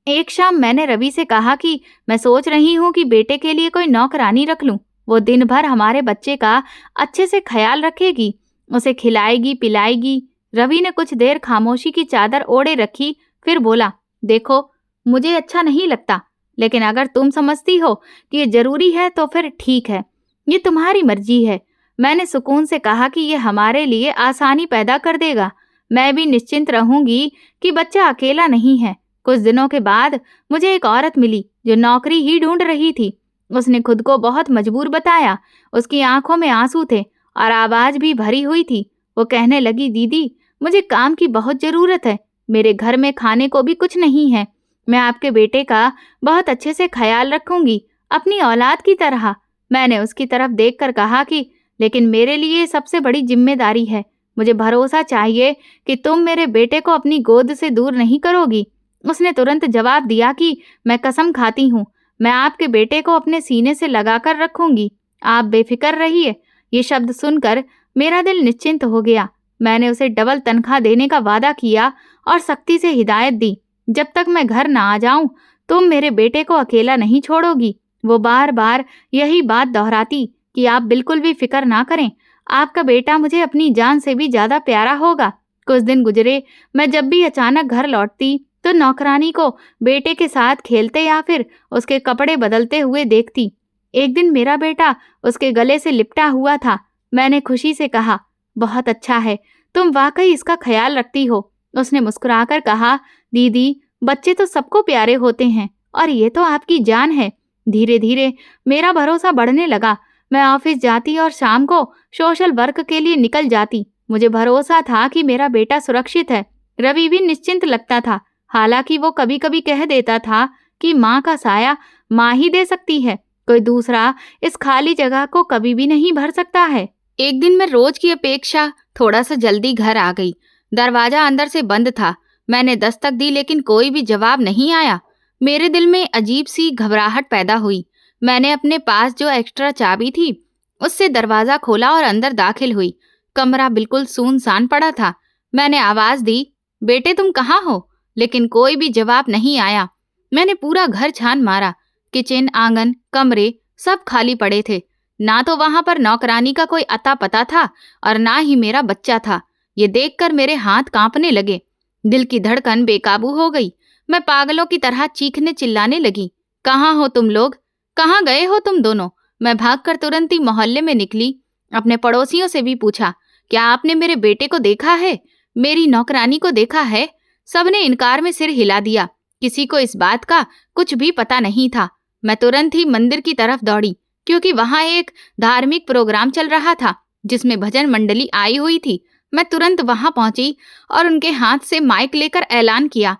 एक शाम मैंने रवि से कहा कि मैं सोच रही हूँ कि बेटे के लिए कोई नौकरानी रख लूं। वो दिन भर हमारे बच्चे का अच्छे से ख्याल रखेगी, उसे खिलाएगी पिलाएगी। रवि ने कुछ देर खामोशी की चादर ओढ़े रखी, फिर बोला, देखो, मुझे अच्छा नहीं लगता, लेकिन अगर तुम समझती हो कि ये जरूरी है तो फिर ठीक है, ये तुम्हारी मर्जी है। मैंने सुकून से कहा कि ये हमारे लिए आसानी पैदा कर देगा। मैं भी निश्चिंत रहूंगी कि बच्चा अकेला नहीं है। कुछ दिनों के बाद मुझे एक औरत मिली जो नौकरी ही ढूंढ रही थी। उसने खुद को बहुत मजबूर बताया। उसकी आंखों में आंसू थे और आवाज भी भरी हुई थी। वो कहने लगी, दीदी, मुझे काम की बहुत जरूरत है। मेरे घर में खाने को भी कुछ नहीं है। मैं आपके बेटे का बहुत अच्छे से ख्याल रखूंगी, अपनी औलाद की तरह। मैंने उसकी तरफ देखकर कहा कि लेकिन मेरे लिए सबसे बड़ी जिम्मेदारी है। मुझे भरोसा चाहिए कि तुम मेरे बेटे को अपनी गोद से दूर नहीं करोगी। उसने तुरंत जवाब दिया कि मैं कसम खाती हूँ, मैं आपके बेटे को अपने सीने से लगाकर रखूंगी। आप बेफिक्र रहिए। ये शब्द सुनकर मेरा दिल निश्चिंत हो गया। मैंने उसे डबल तनख्वाह देने का वादा किया और सख्ती से हिदायत दी, जब तक मैं घर ना आ जाऊं तुम मेरे बेटे को अकेला नहीं छोड़ोगी। वो बार बार यही बात दोहराती कि आप बिल्कुल भी फिक्र ना करें, आपका बेटा मुझे अपनी जान से भी ज्यादा प्यारा होगा। कुछ दिन गुजरे। मैं जब भी अचानक घर लौटती तो नौकरानी को बेटे के साथ खेलते या फिर उसके कपड़े बदलते हुए देखती। एक दिन मेरा बेटा उसके गले से लिपटा हुआ था। मैंने खुशी से कहा, बहुत अच्छा है, तुम वाकई इसका ख्याल रखती हो। उसने मुस्कुराकर कहा, दीदी, बच्चे तो सबको प्यारे होते हैं और ये तो आपकी जान है। धीरे धीरे मेरा भरोसा बढ़ने लगा। मैं ऑफिस जाती और शाम को सोशल वर्क के लिए निकल जाती। मुझे भरोसा था कि मेरा बेटा सुरक्षित है। रवि भी निश्चिंत लगता था, हालांकि वो कभी कभी कह देता था कि माँ का साया माँ ही दे सकती है, कोई दूसरा इस खाली जगह को कभी भी नहीं भर सकता है। एक दिन मैं रोज की अपेक्षा थोड़ा सा जल्दी घर आ गई। दरवाजा अंदर से बंद था। मैंने दस्तक दी लेकिन कोई भी जवाब नहीं आया। मेरे दिल में अजीब सी घबराहट पैदा हुई। मैंने अपने पास जो एक्स्ट्रा चाबी थी उससे दरवाजा खोला और अंदर दाखिल हुई। कमरा बिल्कुल सुनसान पड़ा था। मैंने आवाज दी, बेटे तुम कहाँ हो? लेकिन कोई भी जवाब नहीं आया। मैंने पूरा घर छान मारा। किचन, आंगन, कमरे सब खाली पड़े थे। ना तो वहां पर नौकरानी का कोई अता पता था और ना ही मेरा बच्चा था। ये देखकर मेरे हाथ कांपने लगे। दिल की धड़कन बेकाबू हो गई। मैं पागलों की तरह चीखने चिल्लाने लगी, कहाँ हो तुम लोग? कहाँ गए हो तुम दोनों? मैं भागकर तुरंत ही मोहल्ले में निकली। अपने पड़ोसियों से भी पूछा, क्या आपने मेरे बेटे को देखा है? मेरी नौकरानी को देखा है? सबने इनकार में सिर हिला दिया। किसी को इस बात का कुछ भी पता नहीं था। मैं तुरंत ही मंदिर की तरफ दौड़ी, क्योंकि वहां एक धार्मिक प्रोग्राम चल रहा था जिसमें भजन मंडली आई हुई थी। मैं तुरंत वहां पहुंची और उनके हाथ से माइक लेकर ऐलान किया,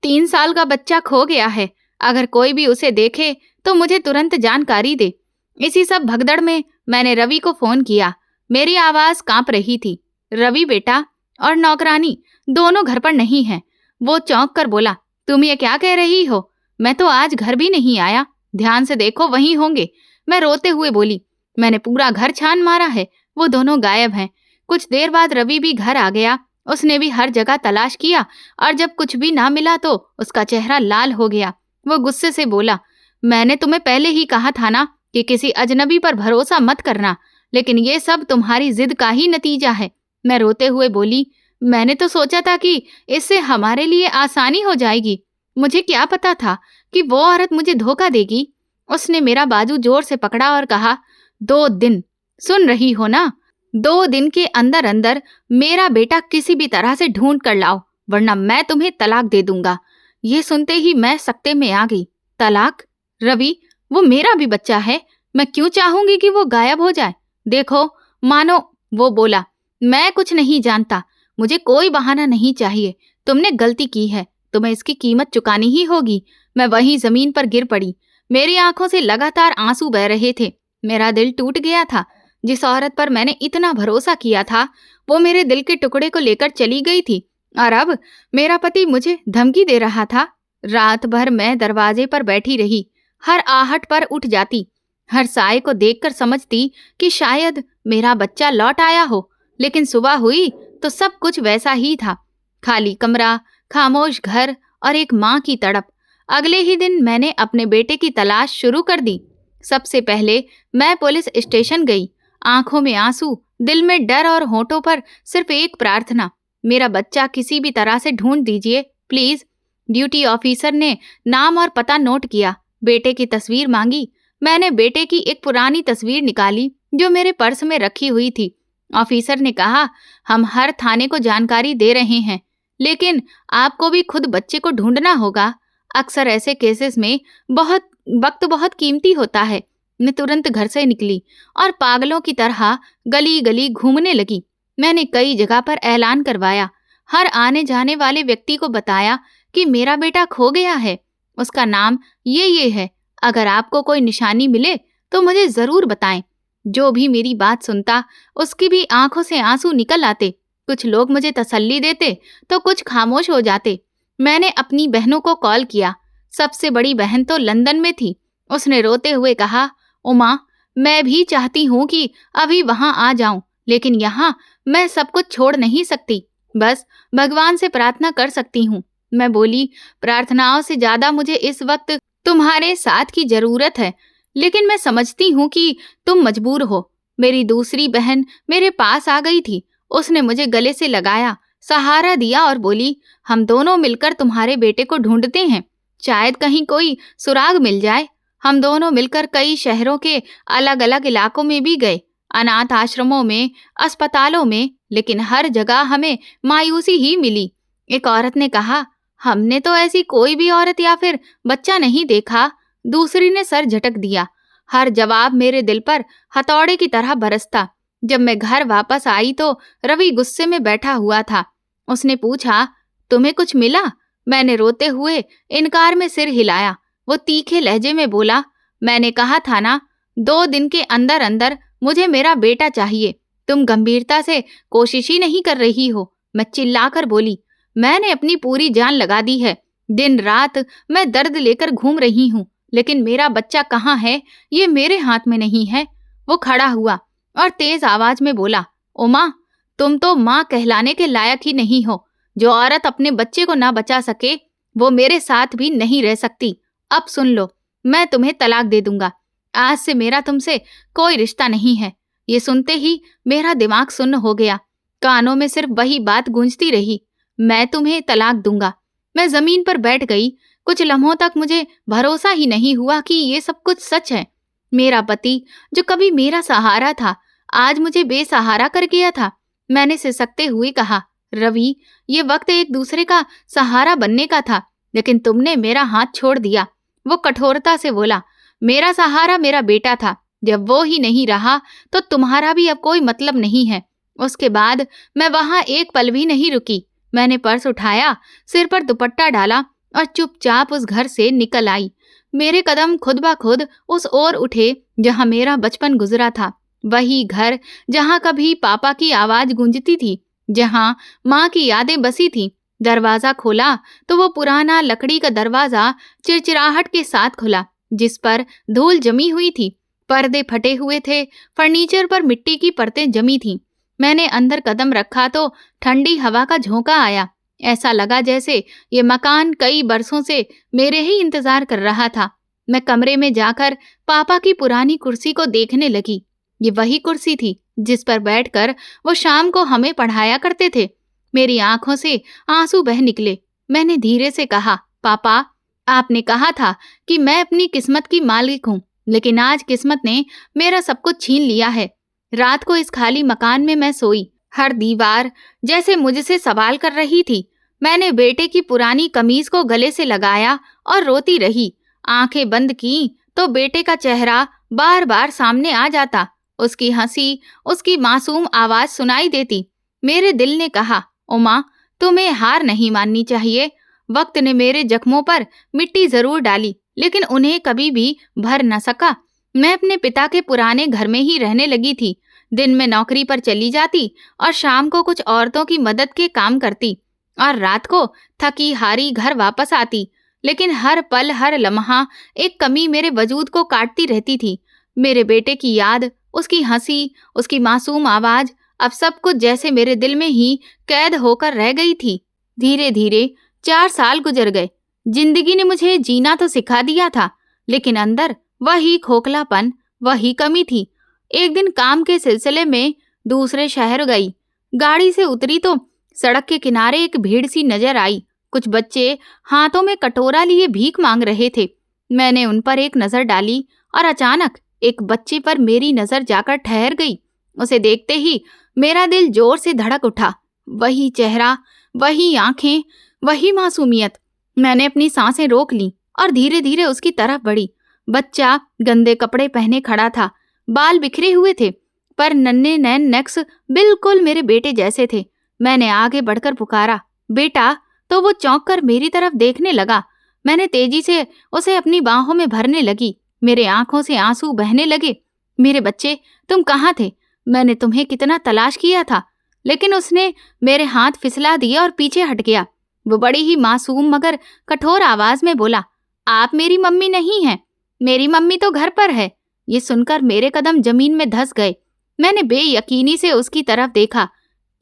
3 साल का बच्चा खो गया है। अगर कोई भी उसे देखे तो मुझे तुरंत जानकारी दे। इसी सब भगदड़ में मैंने रवि को फोन किया। मेरी आवाज कांप रही थी। रवि बेटा और नौकरानी दोनों घर पर नहीं हैं। वो चौंक कर बोला, तुम ये क्या कह रही हो? मैं तो आज घर भी नहीं आया। ध्यान से देखो, वहीं होंगे। मैं रोते हुए बोली, मैंने पूरा घर छान मारा है, वो दोनों गायब हैं। कुछ देर बाद रवि भी घर आ गया। उसने भी हर जगह तलाश किया और जब कुछ भी ना मिला तो उसका चेहरा लाल हो गया। वो गुस्से से बोला, मैंने तुम्हें पहले ही कहा था ना कि किसी अजनबी पर भरोसा मत करना, लेकिन ये सब तुम्हारी जिद का ही नतीजा है। मैं रोते हुए बोली, मैंने तो सोचा था कि इससे हमारे लिए आसानी हो जाएगी। मुझे क्या पता था कि वो औरत मुझे धोखा देगी। उसने मेरा बाजू जोर से पकड़ा और कहा, 2 दिन, सुन रही हो ना? 2 दिन के अंदर अंदर मेरा बेटा किसी भी तरह से ढूंढ कर लाओ, वरना मैं तुम्हें तलाक दे दूंगा। ये सुनते ही मैं सकते में आ गई। तलाक? रवि, वो मेरा भी बच्चा है। मैं क्यों चाहूंगी कि वो गायब हो जाए? देखो, मानो, वो बोला, मैं कुछ नहीं जानता। मुझे कोई बहाना नहीं चाहिए। तुमने गलती की है, तुम्हें इसकी कीमत चुकानी ही होगी। मैं वहीं जमीन पर गिर पड़ी। मेरी आंखों से लगातार आंसू बह रहे थे। मेरा दिल टूट गया था। जिस औरत पर मैंने इतना भरोसा किया था वो मेरे दिल के टुकड़े को लेकर चली गई थी। और अब मेरा पति मुझे धमकी दे रहा था। रात भर मैं दरवाजे पर बैठी रही, हर आहट पर उठ जाती, हर साए को देखकर समझती कि शायद मेरा बच्चा लौट आया हो। लेकिन सुबह हुई तो सब कुछ वैसा ही था। खाली कमरा, खामोश घर और एक माँ की तड़प। अगले ही दिन मैंने अपने बेटे की तलाश शुरू कर दी। सबसे पहले मैं पुलिस स्टेशन गई। आंखों में आंसू, दिल में डर और होठों पर सिर्फ एक प्रार्थना, मेरा बच्चा किसी भी तरह से ढूंढ दीजिए प्लीज। ड्यूटी ऑफिसर ने नाम और पता नोट किया, बेटे की तस्वीर मांगी। मैंने बेटे की एक पुरानी तस्वीर निकाली जो मेरे पर्स में रखी हुई थी। ऑफिसर ने कहा, हम हर थाने को जानकारी दे रहे हैं, लेकिन आपको भी खुद बच्चे को ढूंढना होगा। अक्सर ऐसे केसेस में बहुत कीमती होता है। मैं तुरंत घर से निकली और पागलों की तरह गली गली घूमने लगी। मैंने कई जगह पर ऐलान करवाया, हर आने जाने वाले व्यक्ति को बताया कि मेरा बेटा खो गया है, उसका नाम ये है, अगर आपको कोई निशानी मिले तो मुझे जरूर बताएं। जो भी मेरी बात सुनता उसकी भी आंखों से आंसू निकल आते। कुछ लोग मुझे तसल्ली देते तो कुछ खामोश हो जाते। मैंने अपनी बहनों को कॉल किया। सबसे बड़ी बहन तो लंदन में थी। उसने रोते हुए कहा, उमा, मैं भी चाहती हूँ कि अभी वहां आ जाऊं, लेकिन यहाँ मैं सब कुछ छोड़ नहीं सकती, बस भगवान से प्रार्थना कर सकती हूँ। मैं बोली, प्रार्थनाओं से ज्यादा मुझे इस वक्त तुम्हारे साथ की जरूरत है, लेकिन मैं समझती हूँ कि तुम मजबूर हो। मेरी दूसरी बहन मेरे पास आ गई थी। उसने मुझे गले से लगाया, सहारा दिया और बोली, हम दोनों मिलकर तुम्हारे बेटे को ढूंढते हैं, शायद कहीं कोई सुराग मिल जाए। हम दोनों मिलकर कई शहरों के अलग अलग इलाकों में भी गए, अनाथ आश्रमों में, अस्पतालों में, लेकिन हर जगह हमें मायूसी ही मिली। एक औरत ने कहा, हमने तो ऐसी कोई भी औरत या फिर बच्चा नहीं देखा। दूसरी ने सर झटक दिया। हर जवाब मेरे दिल पर हथौड़े की तरह बरसता। जब मैं घर वापस आई तो रवि गुस्से में बैठा हुआ था। उसने पूछा, तुम्हें कुछ मिला? मैंने रोते हुए इनकार में सिर हिलाया। वो तीखे लहजे में बोला, मैंने कहा था ना, 2 दिन के अंदर अंदर मुझे मेरा बेटा चाहिए। तुम गंभीरता से कोशिश ही नहीं कर रही हो। मैं चिल्लाकर बोली, मैंने अपनी पूरी जान लगा दी है। दिन रात मैं दर्द लेकर घूम रही हूँ, लेकिन मेरा बच्चा कहाँ है ये मेरे हाथ में नहीं है। वो खड़ा हुआ और तेज आवाज में बोला, उमा, तुम तो माँ कहलाने के लायक ही नहीं हो। जो औरत अपने बच्चे को ना बचा सके वो मेरे साथ भी नहीं रह सकती। अब सुन लो, मैं तुम्हें तलाक दे दूंगा। आज से मेरा तुमसे कोई रिश्ता नहीं है। ये सुनते ही मेरा दिमाग सुन्न हो गया। कानों में सिर्फ वही बात गूंजती रही, मैं तुम्हें तलाक दूंगा। मैं जमीन पर बैठ गई। कुछ लम्हों तक मुझे भरोसा ही नहीं हुआ कि ये सब कुछ सच है। मेरा पति, जो कभी मेरा सहारा था, आज मुझे बेसहारा कर गया था। मैंने सिसकते हुए कहा, रवि, ये वक्त एक दूसरे का सहारा बनने का था, लेकिन तुमने मेरा हाथ छोड़ दिया। वो कठोरता से बोला, मेरा सहारा मेरा बेटा था। जब वो ही नहीं रहा तो तुम्हारा भी अब कोई मतलब नहीं है। उसके बाद मैं वहां एक पल भी नहीं रुकी। मैंने पर्स उठाया, सिर पर दुपट्टा डाला और चुपचाप उस घर से निकल आई। मेरे कदम खुद ब खुद उस ओर उठे जहां मेरा बचपन गुजरा था। वही घर जहां कभी पापा की आवाज गूंजती थी, जहां माँ की यादें बसी थी। दरवाजा खोला तो वो पुराना लकड़ी का दरवाजा चिरचिराहट के साथ खुला, जिस पर धूल जमी हुई थी। पर्दे फटे हुए थे, फर्नीचर पर मिट्टी की परतें जमी थीं। मैंने अंदर कदम रखा तो ठंडी हवा का झोंका आया। ऐसा लगा जैसे ये मकान कई बरसों से मेरे ही इंतजार कर रहा था। मैं कमरे में जाकर पापा की पुरानी कुर्सी को देखने लगी। ये वही कुर्सी थी जिस पर बैठकर वो शाम को हमें पढ़ाया करते थे। मेरी आंखों से आंसू बह निकले। मैंने धीरे से कहा, पापा, आपने कहा था कि मैं अपनी किस्मत की मालिक हूँ, लेकिन आज किस्मत ने मेरा सब कुछ छीन लिया है। रात को इस खाली मकान में मैं सोई। हर दीवार जैसे मुझसे सवाल कर रही थी। मैंने बेटे की पुरानी कमीज को गले से लगाया और रोती रही। आंखें बंद की तो बेटे का चेहरा बार बार सामने आ जाता। उसकी हंसी, उसकी मासूम आवाज सुनाई देती। मेरे दिल ने कहा, उमा, तुम्हें हार नहीं माननी चाहिए। वक्त ने मेरे जख्मों पर मिट्टी जरूर डाली, लेकिन उन्हें कभी भी भर न सका। मैं अपने पिता के पुराने घर में ही रहने लगी थी। दिन में नौकरी पर चली जाती और शाम को कुछ औरतों की मदद के काम करती। और रात को थकी हारी घर वापस आती, लेकिन हर पल हर लम्हा एक कमी मेरे वजूद को काटती रहती थी। मेरे बेटे की याद, उसकी हंसी, उसकी मासूम आवाज, अब सब कुछ जैसे मेरे दिल में ही कैद होकर रह गई थी। धीरे धीरे 4 साल गुजर गए। जिंदगी ने मुझे जीना तो सिखा दिया था, लेकिन अंदर वही खोखलापन, वही कमी थी। एक दिन काम के सिलसिले में दूसरे शहर गई। गाड़ी से उतरी तो सड़क के किनारे एक भीड़ सी नजर आई। कुछ बच्चे हाथों में कटोरा लिए भीख मांग रहे थे। मैंने उन पर एक नजर डाली और अचानक एक बच्चे पर मेरी नजर जाकर ठहर गई। उसे देखते ही मेरा दिल जोर से धड़क उठा। वही चेहरा, वही आंखें, वही मासूमियत। मैंने अपनी सांसें रोक ली और धीरे धीरे उसकी तरफ बढ़ी। बच्चा गंदे कपड़े पहने खड़ा था, बाल बिखरे हुए थे, पर नन्हे नैन नक्श बिल्कुल मेरे बेटे जैसे थे। मैंने आगे बढ़कर पुकारा, बेटा, तो वो चौंक कर मेरी तरफ देखने लगा। मैंने तेजी से उसे अपनी बाहों में भरने लगी। मेरे आंखों से आंसू बहने लगे। मेरे बच्चे, तुम कहाँ थे? मैंने तुम्हें कितना तलाश किया था, लेकिन उसने मेरे हाथ फिसला दिए और पीछे हट गया। वो बड़ी ही मासूम मगर कठोर आवाज में बोला, आप मेरी मम्मी नहीं हैं। मेरी मम्मी तो घर पर है। ये सुनकर मेरे कदम जमीन में धंस गए। मैंने बेयकीनी से उसकी तरफ देखा।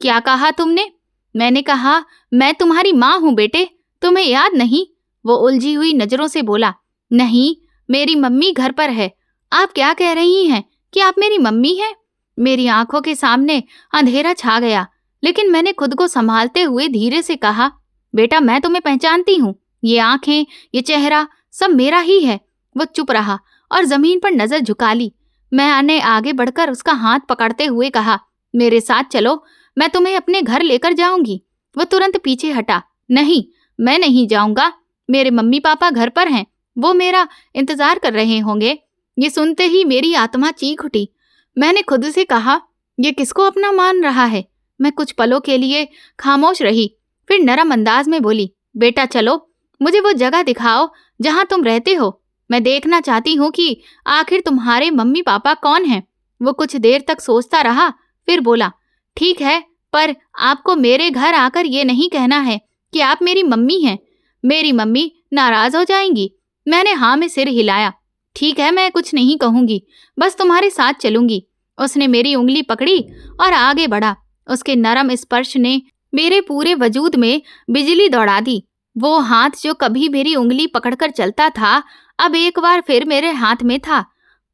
क्या कहा तुमने? मैंने कहा, मैं तुम्हारी माँ हूँ बेटे, तुम्हें याद नहीं? वो उलझी हुई नजरों से बोला, नहीं, मेरी मम्मी घर पर है। आप क्या कह रही हैं कि आप मेरी मम्मी हैं? मेरी आंखों के सामने अंधेरा छा गया, लेकिन मैंने खुद को संभालते हुए धीरे से कहा, बेटा, मैं तुम्हें पहचानती हूँ। ये आंखें, ये चेहरा सब मेरा ही है। वो चुप रहा और जमीन पर नजर झुका ली। मैंने आगे बढ़कर उसका हाथ पकड़ते हुए कहा, मेरे साथ चलो, मैं तुम्हें अपने घर लेकर जाऊंगी। वो तुरंत पीछे हटा। नहीं, मैं नहीं जाऊंगा। मेरे मम्मी पापा घर पर हैं, वो मेरा इंतजार कर रहे होंगे। ये सुनते ही मेरी आत्मा चीख उठी। मैंने खुद से कहा, ये किसको अपना मान रहा है? मैं कुछ पलों के लिए खामोश रही, फिर नरम अंदाज में बोली, बेटा चलो, मुझे वो जगह दिखाओ जहां तुम रहते हो। मैं देखना चाहती हूँ कि आखिर तुम्हारे मम्मी पापा कौन हैं। वो कुछ देर तक सोचता रहा, फिर बोला, ठीक है, पर आपको मेरे घर आकर ये नहीं कहना है कि आप मेरी मम्मी हैं। मेरी मम्मी नाराज हो जाएंगी। मैंने हाँ में सिर हिलाया। ठीक है, मैं कुछ नहीं कहूंगी, बस तुम्हारे साथ चलूंगी। उसने मेरी उंगली पकड़ी और आगे बढ़ा। उसके नरम स्पर्श ने मेरे पूरे वजूद में बिजली दौड़ा दी। वो हाथ जो कभी मेरी उंगली पकड़कर चलता था, अब एक बार फिर मेरे हाथ में था,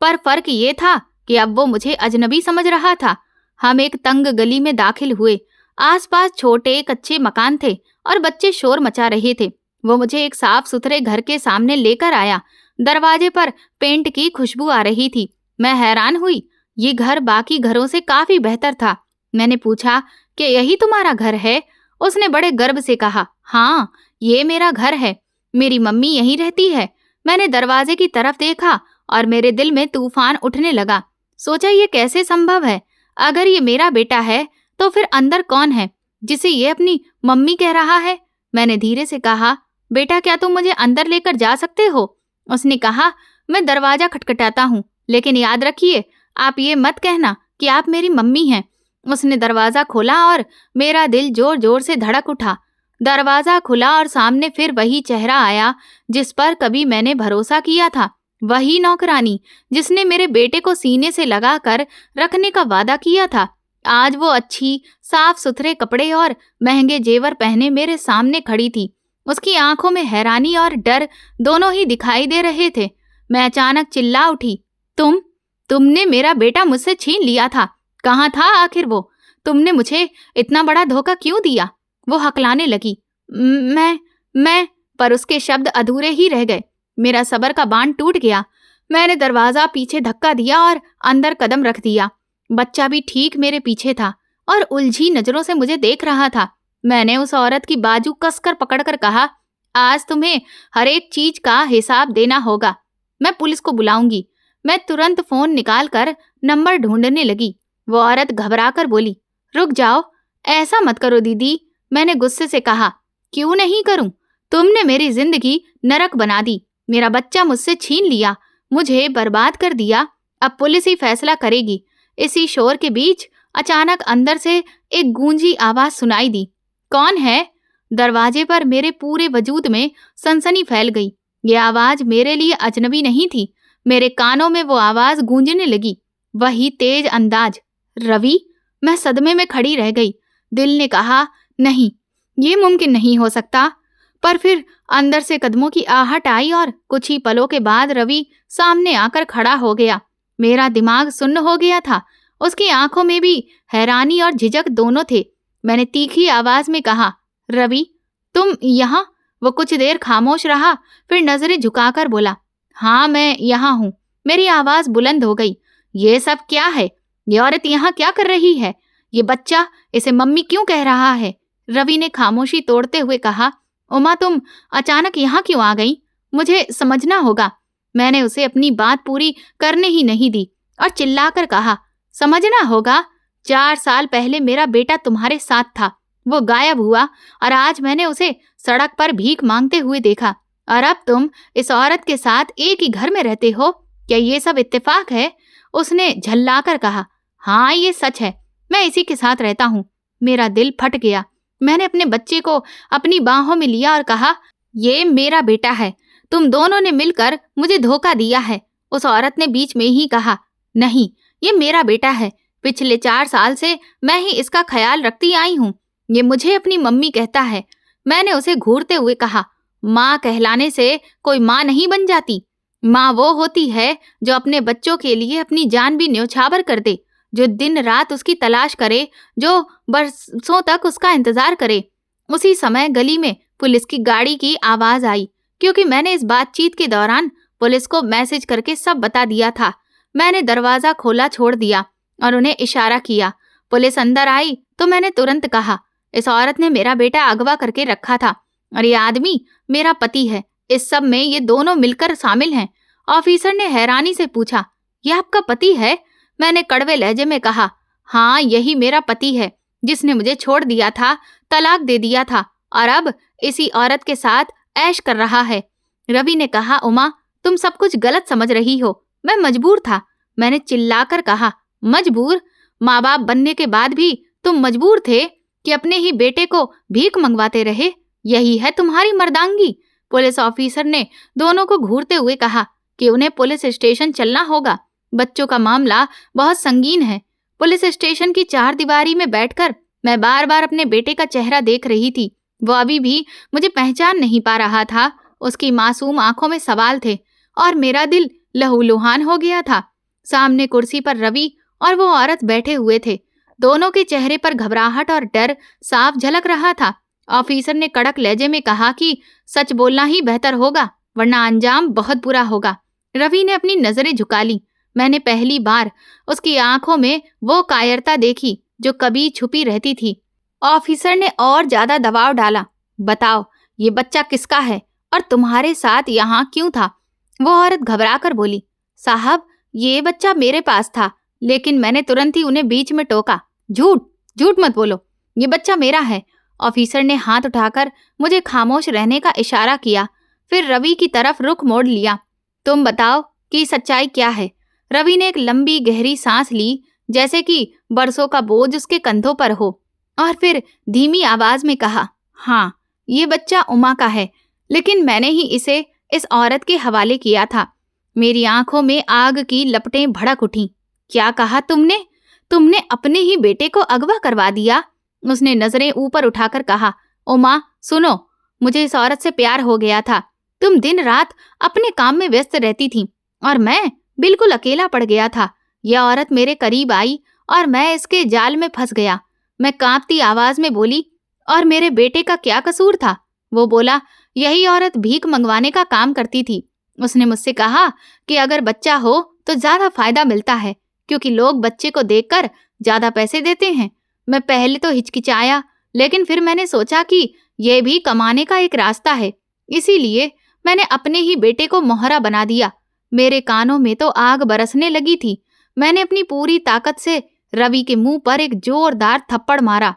पर फर्क ये था कि अब वो मुझे अजनबी समझ रहा था। हम एक तंग गली में दाखिल हुए। आसपास छोटे कच्चे मकान थे और बच्चे शोर मचा रहे थे। वो मुझे एक साफ सुथरे घर के सामने लेकर आया। दरवाजे पर पेंट की खुशबू आ रही थी। मैं हैरान हुई। ये घर बाकी घरों से काफी बेहतर था। मैंने पूछा कि यही तुम्हारा घर है? उसने बड़े गर्व से कहा, हाँ, ये मेरा घर है। मेरी मम्मी यहीं रहती है। मैंने दरवाजे की तरफ देखा और मेरे दिल में तूफान उठने लगा। सोचा, ये कैसे संभव है? अगर ये मेरा बेटा है तो फिर अंदर कौन है जिसे ये अपनी मम्मी कह रहा है? मैंने धीरे से कहा, बेटा, क्या तुम मुझे अंदर लेकर जा सकते हो? उसने कहा, मैं दरवाजा खटखटाता हूँ, लेकिन याद रखिए, आप ये मत कहना कि आप मेरी मम्मी हैं। उसने दरवाजा खोला और मेरा दिल जोर जोर से धड़क उठा। दरवाजा खुला और सामने फिर वही चेहरा आया जिस पर कभी मैंने भरोसा किया था। वही नौकरानी जिसने मेरे बेटे को सीने से लगाकर रखने का वादा किया था। आज वो अच्छी साफ सुथरे कपड़े और महंगे जेवर पहने मेरे सामने खड़ी थी। उसकी आंखों में हैरानी और डर दोनों ही दिखाई दे रहे थे। मैं अचानक चिल्ला उठी, तुमने मेरा बेटा मुझसे छीन लिया था। कहाँ था आखिर वो? तुमने मुझे इतना बड़ा धोखा क्यों दिया? वो हकलाने लगी। मैं पर उसके शब्द अधूरे ही रह गए। मेरा सब्र का बांध टूट गया। मैंने दरवाजा पीछे धक्का दिया और अंदर कदम रख दिया। बच्चा भी ठीक मेरे पीछे था और उलझी नजरों से मुझे देख रहा था। मैंने उस औरत की बाजू कसकर पकड़कर कहा, आज तुम्हें हर एक चीज का हिसाब देना होगा। मैं पुलिस को बुलाऊंगी। मैं तुरंत फोन निकालकर नंबर ढूंढने लगी। वो औरत घबराकर बोली, रुक जाओ, ऐसा मत करो दीदी। मैंने गुस्से से कहा, क्यों नहीं करूं? तुमने मेरी जिंदगी नरक बना दी। मेरा बच्चा मुझसे छीन लिया, मुझे बर्बाद कर दिया। अब पुलिस ही फैसला करेगी। इसी शोर के बीच अचानक अंदर से एक गूंजी आवाज सुनाई दी। कौन है? दरवाजे पर मेरे पूरे वजूद में सनसनी फैल गई। ये आवाज मेरे लिए अजनबी नहीं थी। मेरे कानों में वो आवाज गूंजने लगी, वही तेज अंदाज, रवि। मैं सदमे में खड़ी रह गई। दिल ने कहा, नहीं, ये मुमकिन नहीं हो सकता। पर फिर अंदर से कदमों की आहट आई और कुछ ही पलों के बाद रवि सामने आकर खड़ा हो गया। मेरा दिमाग सुन्न हो गया था। उसकी आंखों में भी हैरानी और झिझक दोनों थे। मैंने तीखी आवाज में कहा, रवि, तुम यहाँ? वो कुछ देर खामोश रहा, फिर नजरें झुकाकर बोला, हाँ, मैं यहाँ हूँ। मेरी आवाज बुलंद हो गई। ये सब क्या है? ये औरत यहाँ क्या कर रही है? ये बच्चा इसे मम्मी क्यों कह रहा है? रवि ने खामोशी तोड़ते हुए कहा, उमा, तुम अचानक यहाँ क्यों आ गई? मुझे समझना होगा। मैंने उसे अपनी बात पूरी करने ही नहीं दी और चिल्लाकर कहा, समझना होगा? 4 साल पहले मेरा बेटा तुम्हारे साथ था। वो गायब हुआ और आज मैंने उसे सड़क पर भीख मांगते हुए देखा। और अब तुम इस औरत के साथ एक ही घर में रहते हो। क्या ये सब इत्तेफाक है? उसने झल्लाकर कहा, हाँ, ये सच है। मैं इसी के साथ रहता हूँ। मेरा दिल फट गया। मैंने अपने बच्चे को अपनी बाहों में लिया और कहा, ये मेरा बेटा है। तुम दोनों ने मिलकर मुझे धोखा दिया है। उस औरत ने बीच में ही कहा, नहीं, ये मेरा बेटा है। पिछले 4 साल से मैं ही इसका ख्याल रखती आई हूँ। ये मुझे अपनी मम्मी कहता है। मैंने उसे घूरते हुए कहा, माँ कहलाने से कोई माँ नहीं बन जाती। माँ वो होती है जो अपने बच्चों के लिए अपनी जान भी न्यौछावर कर दे, जो दिन रात उसकी तलाश करे, जो बरसों तक उसका इंतजार करे। उसी समय गली में पुलिस की गाड़ी की आवाज आई, क्योंकि मैंने इस बातचीत के दौरान पुलिस को मैसेज करके सब बता दिया था। मैंने दरवाजा खोला छोड़ दिया और उन्हें इशारा किया। पुलिस अंदर आई तो मैंने तुरंत कहा, इस औरत ने मेरा बेटा अगवा करके रखा था और ये आदमी मेरा पति है। इस सब में ये दोनों मिलकर शामिल हैं। ऑफिसर ने हैरानी से पूछा, ये आपका पति है? मैंने कड़वे लहजे में कहा, हाँ, यही मेरा पति है, जिसने मुझे छोड़ दिया था, तलाक दे दिया था और अब इसी औरत के साथ ऐश कर रहा है। रवि ने कहा, उमा, तुम सब कुछ गलत समझ रही हो। मैं मजबूर था। मैंने चिल्लाकर कहा, मजबूर? माँ बाप बनने के बाद भी तुम मजबूर थे कि अपने ही बेटे को भीख मंगवाते रहे? यही है तुम्हारी मर्दांगी। पुलिस ऑफिसर ने दोनों को घूरते हुए कहा कि उन्हें पुलिस स्टेशन चलना होगा। बच्चों का मामला बहुत संगीन है। पुलिस स्टेशन की 4 दीवारी में बैठकर मैं बार बार अपने बेटे का चेहरा देख रही थी। वो अभी भी मुझे पहचान नहीं पा रहा था। उसकी मासूम आंखों में सवाल थे और मेरा दिल लहूलुहान हो गया था। सामने कुर्सी पर रवि और वो औरत बैठे हुए थे। दोनों के चेहरे पर घबराहट और डर साफ झलक रहा था। ऑफिसर ने कड़क लहजे में कहा कि सच बोलना ही बेहतर होगा, वरना अंजाम बहुत बुरा होगा। रवि ने अपनी नजरें झुका ली। मैंने पहली बार उसकी आंखों में वो कायरता देखी जो कभी छुपी रहती थी। ऑफिसर ने और ज्यादा दबाव डाला, बताओ, ये बच्चा किसका है और तुम्हारे साथ यहाँ क्यों था? वो औरत घबराकर बोली, साहब, ये बच्चा मेरे पास था, लेकिन मैंने तुरंत ही उन्हें बीच में टोका। झूठ झूठ मत बोलो, ये बच्चा मेरा है। ऑफिसर ने हाथ उठाकर मुझे खामोश रहने का इशारा किया, फिर रवि की तरफ रुख मोड़ लिया। तुम बताओ कि सच्चाई क्या है? रवि ने एक लंबी गहरी सांस ली, जैसे कि बरसों का बोझ उसके कंधों पर हो, और फिर धीमी आवाज में कहा, हाँ, ये बच्चा उमा का है, लेकिन मैंने ही इसे इस औरत के हवाले किया था। मेरी आंखों में आग की लपटें भड़क उठीं। क्या कहा तुमने? तुमने अपने ही बेटे को अगवा करवा दिया? उसने नजरें ऊपर उठाकर कहा, उमा, सुनो, मुझे इस औरत से प्यार हो गया था। तुम दिन रात अपने काम में व्यस्त रहती थी और मैं बिल्कुल अकेला पड़ गया था। यह औरत मेरे करीब आई और मैं इसके जाल में फंस गया। मैं कांपती आवाज में बोली, और मेरे बेटे का क्या कसूर था? वो बोला, यही औरत भीख मंगवाने का काम करती थी। उसने मुझसे कहा कि अगर बच्चा हो तो ज्यादा फायदा मिलता है, क्योंकि लोग बच्चे को देखकर ज्यादा पैसे देते हैं। मैं पहले तो हिचकिचाया, लेकिन फिर मैंने सोचा कि यह भी कमाने का एक रास्ता है, इसीलिए मैंने अपने ही बेटे को मोहरा बना दिया। मेरे कानों में तो आग बरसने लगी थी। मैंने अपनी पूरी ताकत से रवि के मुंह पर एक जोरदार थप्पड़ मारा।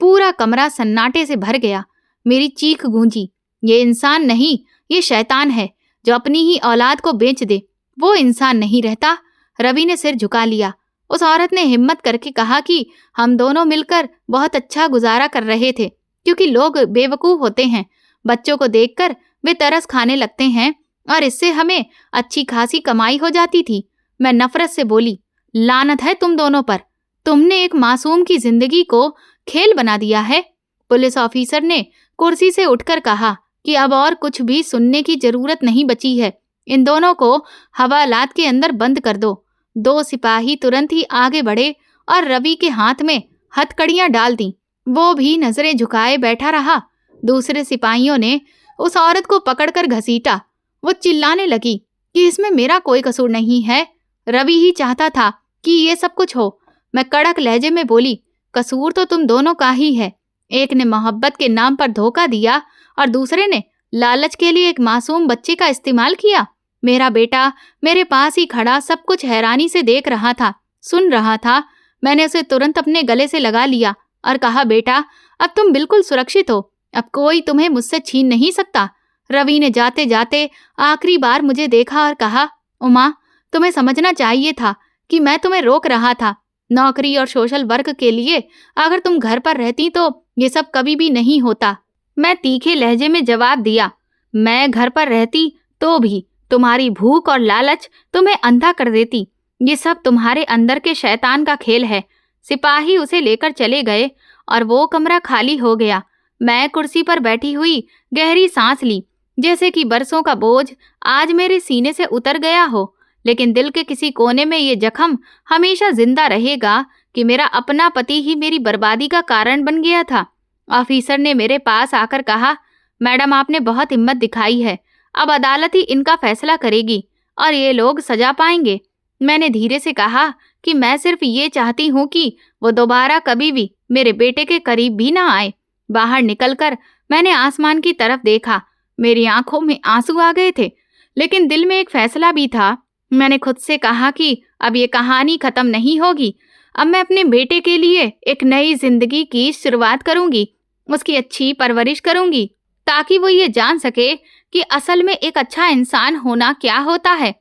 पूरा कमरा सन्नाटे से भर गया। मेरी चीख गूंजी, ये इंसान नहीं, ये शैतान है जो अपनी ही औलाद को बेच दे। वो इंसान नहीं रहता। रवि ने सिर झुका लिया। उस औरत ने हिम्मत करके कहा कि हम दोनों मिलकर बहुत अच्छा गुजारा कर रहे थे, क्योंकि लोग बेवकूफ होते हैं। बच्चों को देखकर वे तरस खाने लगते हैं और इससे हमें अच्छी खासी कमाई हो जाती थी। मैं नफरत से बोली, लानत है तुम दोनों पर, तुमने एक मासूम की जिंदगी को खेल बना दिया है। पुलिस ऑफिसर ने कुर्सी से उठकर कहा कि अब और कुछ भी सुनने की जरूरत नहीं बची है, इन दोनों को हवालात के अंदर बंद कर दो। 2 सिपाही तुरंत ही आगे बढ़े और रवि के हाथ में हथकड़ियां डाल दी। वो भी नजरें झुकाए बैठा रहा। दूसरे सिपाहियों ने उस औरत को पकड़कर घसीटा। वो चिल्लाने लगी कि इसमें मेरा कोई कसूर नहीं है, रवि ही चाहता था कि ये सब कुछ हो। मैं कड़क लहजे में बोली, कसूर तो तुम दोनों का ही है। एक ने मोहब्बत के नाम पर धोखा दिया और दूसरे ने लालच के लिए एक मासूम बच्चे का इस्तेमाल किया। मेरा बेटा मेरे पास ही खड़ा सब कुछ हैरानी से देख रहा था, सुन रहा था। मैंने उसे तुरंत अपने गले से लगा लिया और कहा, बेटा अब तुम बिल्कुल सुरक्षित हो, अब कोई तुम्हें मुझसे छीन नहीं सकता। रवि ने जाते जाते आखिरी बार मुझे देखा और कहा, उमा तुम्हें समझना चाहिए था कि मैं तुम्हें रोक रहा था। नौकरी और सोशल वर्क के लिए अगर तुम घर पर रहती तो ये सब कभी भी नहीं होता। मैं तीखे लहजे में जवाब दिया, मैं घर पर रहती तो भी तुम्हारी भूख और लालच तुम्हें अंधा कर देती। ये सब तुम्हारे अंदर के शैतान का खेल है। सिपाही उसे लेकर चले गए और वो कमरा खाली हो गया। मैं कुर्सी पर बैठी हुई गहरी सांस ली, जैसे कि बरसों का बोझ आज मेरे सीने से उतर गया हो। लेकिन दिल के किसी कोने में ये जख्म हमेशा जिंदा रहेगा कि मेरा अपना पति ही मेरी बर्बादी का कारण बन गया था। ऑफिसर ने मेरे पास आकर कहा, मैडम आपने बहुत हिम्मत दिखाई है, अब अदालत ही इनका फैसला करेगी और ये लोग सजा पाएंगे। मैंने धीरे से कहा कि मैं सिर्फ ये चाहती हूँ कि वो दोबारा कभी भी मेरे बेटे के करीब भी ना आए। बाहर निकलकर मैंने आसमान की तरफ देखा। मेरी आंखों में आंसू आ गए थे, लेकिन दिल में एक फैसला भी था। मैंने खुद से कहा कि अब ये कहानी खत्म नहीं होगी। अब मैं अपने बेटे के लिए एक नई जिंदगी की शुरुआत करूंगी, उसकी अच्छी परवरिश करूंगी, ताकि वो ये जान सके कि असल में एक अच्छा इंसान होना क्या होता है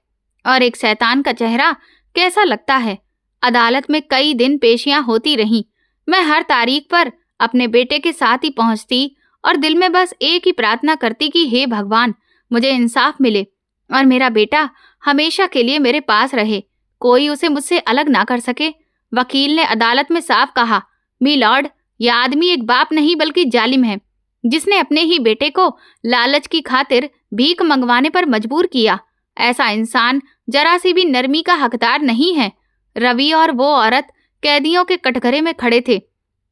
और एक शैतान का चेहरा कैसा लगता है। अदालत में कई दिन पेशियां होती रहीं। मैं हर तारीख पर अपने बेटे के साथ ही पहुंचती और दिल में बस एक ही प्रार्थना करती कि हे भगवान, मुझे इंसाफ मिले और मेरा बेटा हमेशा के लिए मेरे पास रहे, कोई उसे मुझसे अलग ना कर सके। वकील ने अदालत में साफ कहा, मी लॉर्ड, यह आदमी एक बाप नहीं बल्कि जालिम है, जिसने अपने ही बेटे को लालच की खातिर भीख मंगवाने पर मजबूर किया। ऐसा इंसान जरा सी भी नरमी का हकदार नहीं है। रवि और वो औरत कैदियों के कटघरे में खड़े थे।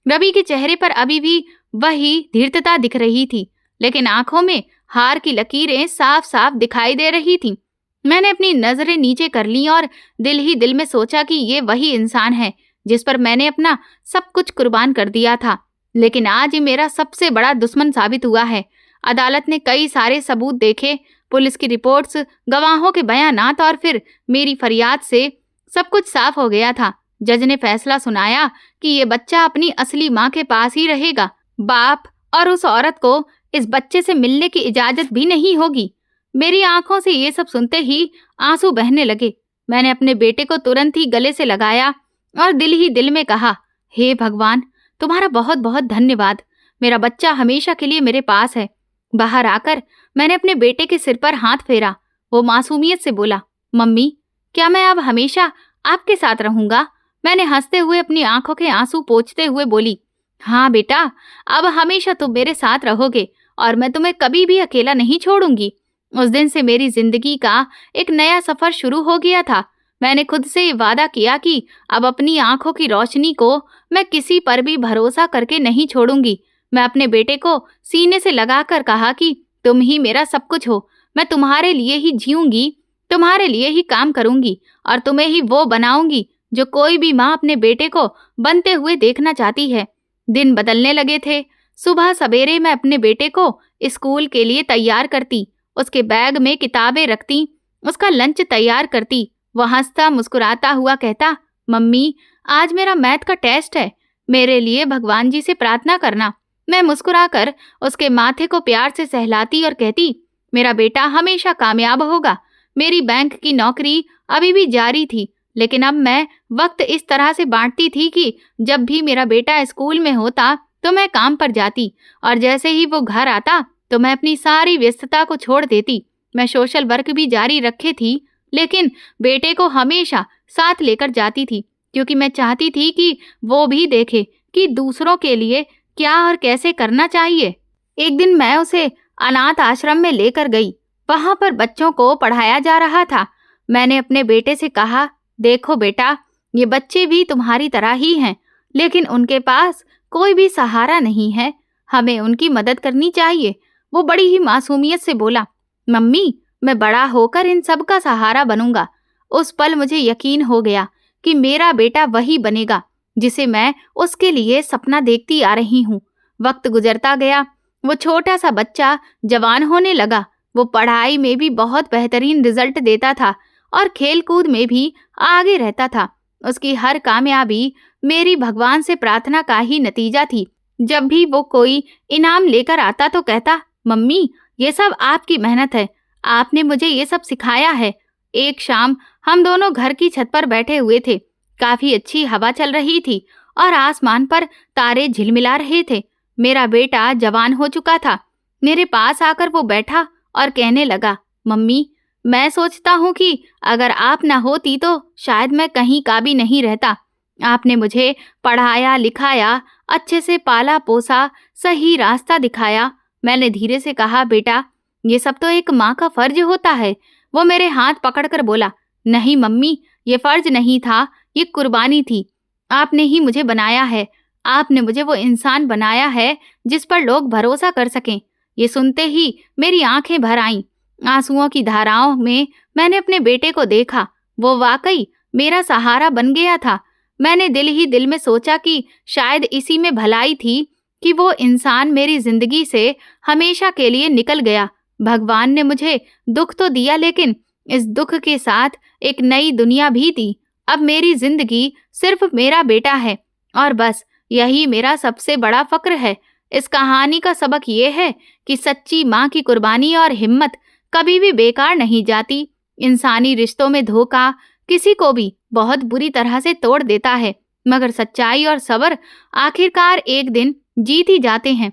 रवि के चेहरे पर अभी भी वही धीरता दिख रही थी, लेकिन आंखों में हार की लकीरें साफ साफ दिखाई दे रही थीं। मैंने अपनी नजरें नीचे कर ली और दिल ही दिल में सोचा कि ये वही इंसान है जिस पर मैंने अपना सब कुछ कुर्बान कर दिया था, लेकिन आज ये मेरा सबसे बड़ा दुश्मन साबित हुआ है। अदालत ने कई सारे सबूत देखे, पुलिस की रिपोर्ट्स, गवाहों के बयानात और फिर मेरी फरियाद से सब कुछ साफ हो गया था। जज ने फैसला सुनाया कि ये बच्चा अपनी असली माँ के पास ही रहेगा। बाप और उस औरत को इस बच्चे से मिलने की इजाजत भी नहीं होगी। मेरी आंखों से ये सब सुनते ही आंसू बहने लगे। मैंने अपने बेटे को तुरंत ही गले से लगाया और दिल ही दिल में कहा, हे भगवान, तुम्हारा बहुत बहुत धन्यवाद, मेरा बच्चा हमेशा के लिए मेरे पास है। बाहर आकर मैंने अपने बेटे के सिर पर हाथ फेरा। वो मासूमियत से बोला, मम्मी, क्या मैं अब हमेशा आपके साथ रहूंगा? मैंने हंसते हुए अपनी आंखों के आंसू पोंछते हुए बोली, हाँ बेटा, अब हमेशा तुम मेरे साथ रहोगे और मैं तुम्हें कभी भी अकेला नहीं छोड़ूंगी। उस दिन से मेरी जिंदगी का एक नया सफर शुरू हो गया था। मैंने खुद से ये वादा किया कि अब अपनी आंखों की रोशनी को मैं किसी पर भी भरोसा करके नहीं छोड़ूंगी। मैं अपने बेटे को सीने से लगाकर कहा कि तुम ही मेरा सब कुछ हो, मैं तुम्हारे लिए ही जीऊंगी, तुम्हारे लिए ही काम करूंगी और तुम्हें ही वो बनाऊंगी जो कोई भी माँ अपने बेटे को बनते हुए देखना चाहती है। दिन बदलने लगे थे। सुबह सवेरे मैं अपने बेटे को स्कूल के लिए तैयार करती, उसके बैग में किताबें रखती, उसका लंच तैयार करती। वह हंसता मुस्कुराता हुआ कहता, मम्मी, आज मेरा मैथ का टेस्ट है, मेरे लिए भगवान जी से प्रार्थना करना। मैं मुस्कुराकर उसके माथे को प्यार से सहलाती और कहती, मेरा बेटा हमेशा कामयाब होगा। मेरी बैंक की नौकरी अभी भी जारी थी, लेकिन अब मैं वक्त इस तरह से बांटती थी कि जब भी मेरा बेटा स्कूल में होता तो मैं काम पर जाती और जैसे ही वो घर आता तो मैं अपनी सारी व्यस्तता को छोड़ देती। मैं सोशल वर्क भी जारी रखे थी, लेकिन बेटे को हमेशा साथ लेकर जाती थी, क्योंकि मैं चाहती थी कि वो भी देखे कि दूसरों के लिए क्या और कैसे करना चाहिए। एक दिन मैं उसे अनाथ आश्रम में लेकर गई। वहां पर बच्चों को पढ़ाया जा रहा था। मैंने अपने बेटे से कहा, देखो बेटा, ये बच्चे भी तुम्हारी तरह ही हैं, लेकिन उनके पास कोई भी सहारा नहीं है। हमें उनकी मदद करनी चाहिए। वो बड़ी ही मासूमियत से बोला, मम्मी, मैं बड़ा होकर इन सब का सहारा बनूंगा। उस पल मुझे यकीन हो गया कि मेरा बेटा वही बनेगा जिसे मैं उसके लिए सपना देखती आ रही हूँ। वक्त गुजरता गया। वो छोटा सा बच्चा जवान होने लगा। वो पढ़ाई में भी बहुत बेहतरीन रिजल्ट देता था और खेलकूद में भी आगे रहता था। उसकी हर कामयाबी मेरी भगवान से प्रार्थना का ही नतीजा थी। जब भी वो कोई इनाम लेकर आता तो कहता, मम्मी, ये सब आपकी मेहनत है। आपने मुझे ये सब सिखाया है। एक शाम हम दोनों घर की छत पर बैठे हुए थे। काफी अच्छी हवा चल रही थी और आसमान पर तारे झिलमिला रहे थे। मेरा बेटा जवान हो चुका था। मेरे पास आकर वो बैठा और कहने लगा, मम्मी, मैं सोचता हूँ कि अगर आप ना होती तो शायद मैं कहीं का भी नहीं रहता। आपने मुझे पढ़ाया लिखाया, अच्छे से पाला पोसा, सही रास्ता दिखाया। मैंने धीरे से कहा, बेटा, ये सब तो एक माँ का फर्ज होता है। वो मेरे हाथ पकड़कर बोला, नहीं मम्मी, ये फर्ज नहीं था, ये कुर्बानी थी। आपने ही मुझे बनाया है। आपने मुझे वो इंसान बनाया है जिस पर लोग भरोसा कर सकें। ये सुनते ही मेरी आंखें भर आईं। आंसुओं की धाराओं में मैंने अपने बेटे को देखा। वो वाकई मेरा सहारा बन गया था। मैंने दिल ही दिल में सोचा कि शायद इसी में भलाई थी कि वो इंसान मेरी जिंदगी से हमेशा के लिए निकल गया। भगवान ने मुझे दुख तो दिया, लेकिन इस दुख के साथ एक नई दुनिया भी दी। अब मेरी जिंदगी सिर्फ मेरा बेटा है और बस यही मेरा सबसे बड़ा फक्र है। इस कहानी का सबक ये है कि सच्ची माँ की कुर्बानी और हिम्मत कभी भी बेकार नहीं जाती। इंसानी रिश्तों में धोखा किसी को भी बहुत बुरी तरह से तोड़ देता है, मगर सच्चाई और सब्र आखिरकार एक दिन जीत ही जाते हैं।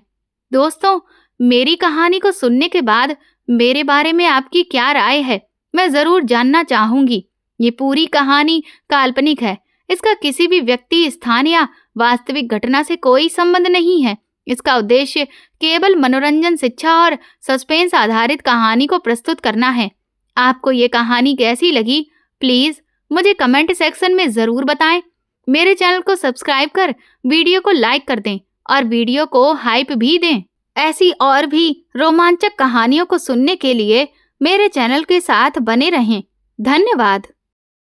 दोस्तों, मेरी कहानी को सुनने के बाद मेरे बारे में आपकी क्या राय है, मैं जरूर जानना चाहूंगी। ये पूरी कहानी काल्पनिक है। इसका किसी भी व्यक्ति, स्थान या वास्तविक घटना से कोई संबंध नहीं है। इसका उद्देश्य केवल मनोरंजन, शिक्षा और सस्पेंस आधारित कहानी को प्रस्तुत करना है। आपको ये कहानी कैसी लगी, प्लीज मुझे कमेंट सेक्शन में जरूर बताएं। मेरे चैनल को सब्सक्राइब कर वीडियो को लाइक कर दें और वीडियो को हाइप भी दें। ऐसी और भी रोमांचक कहानियों को सुनने के लिए मेरे चैनल के साथ बने रहें। धन्यवाद।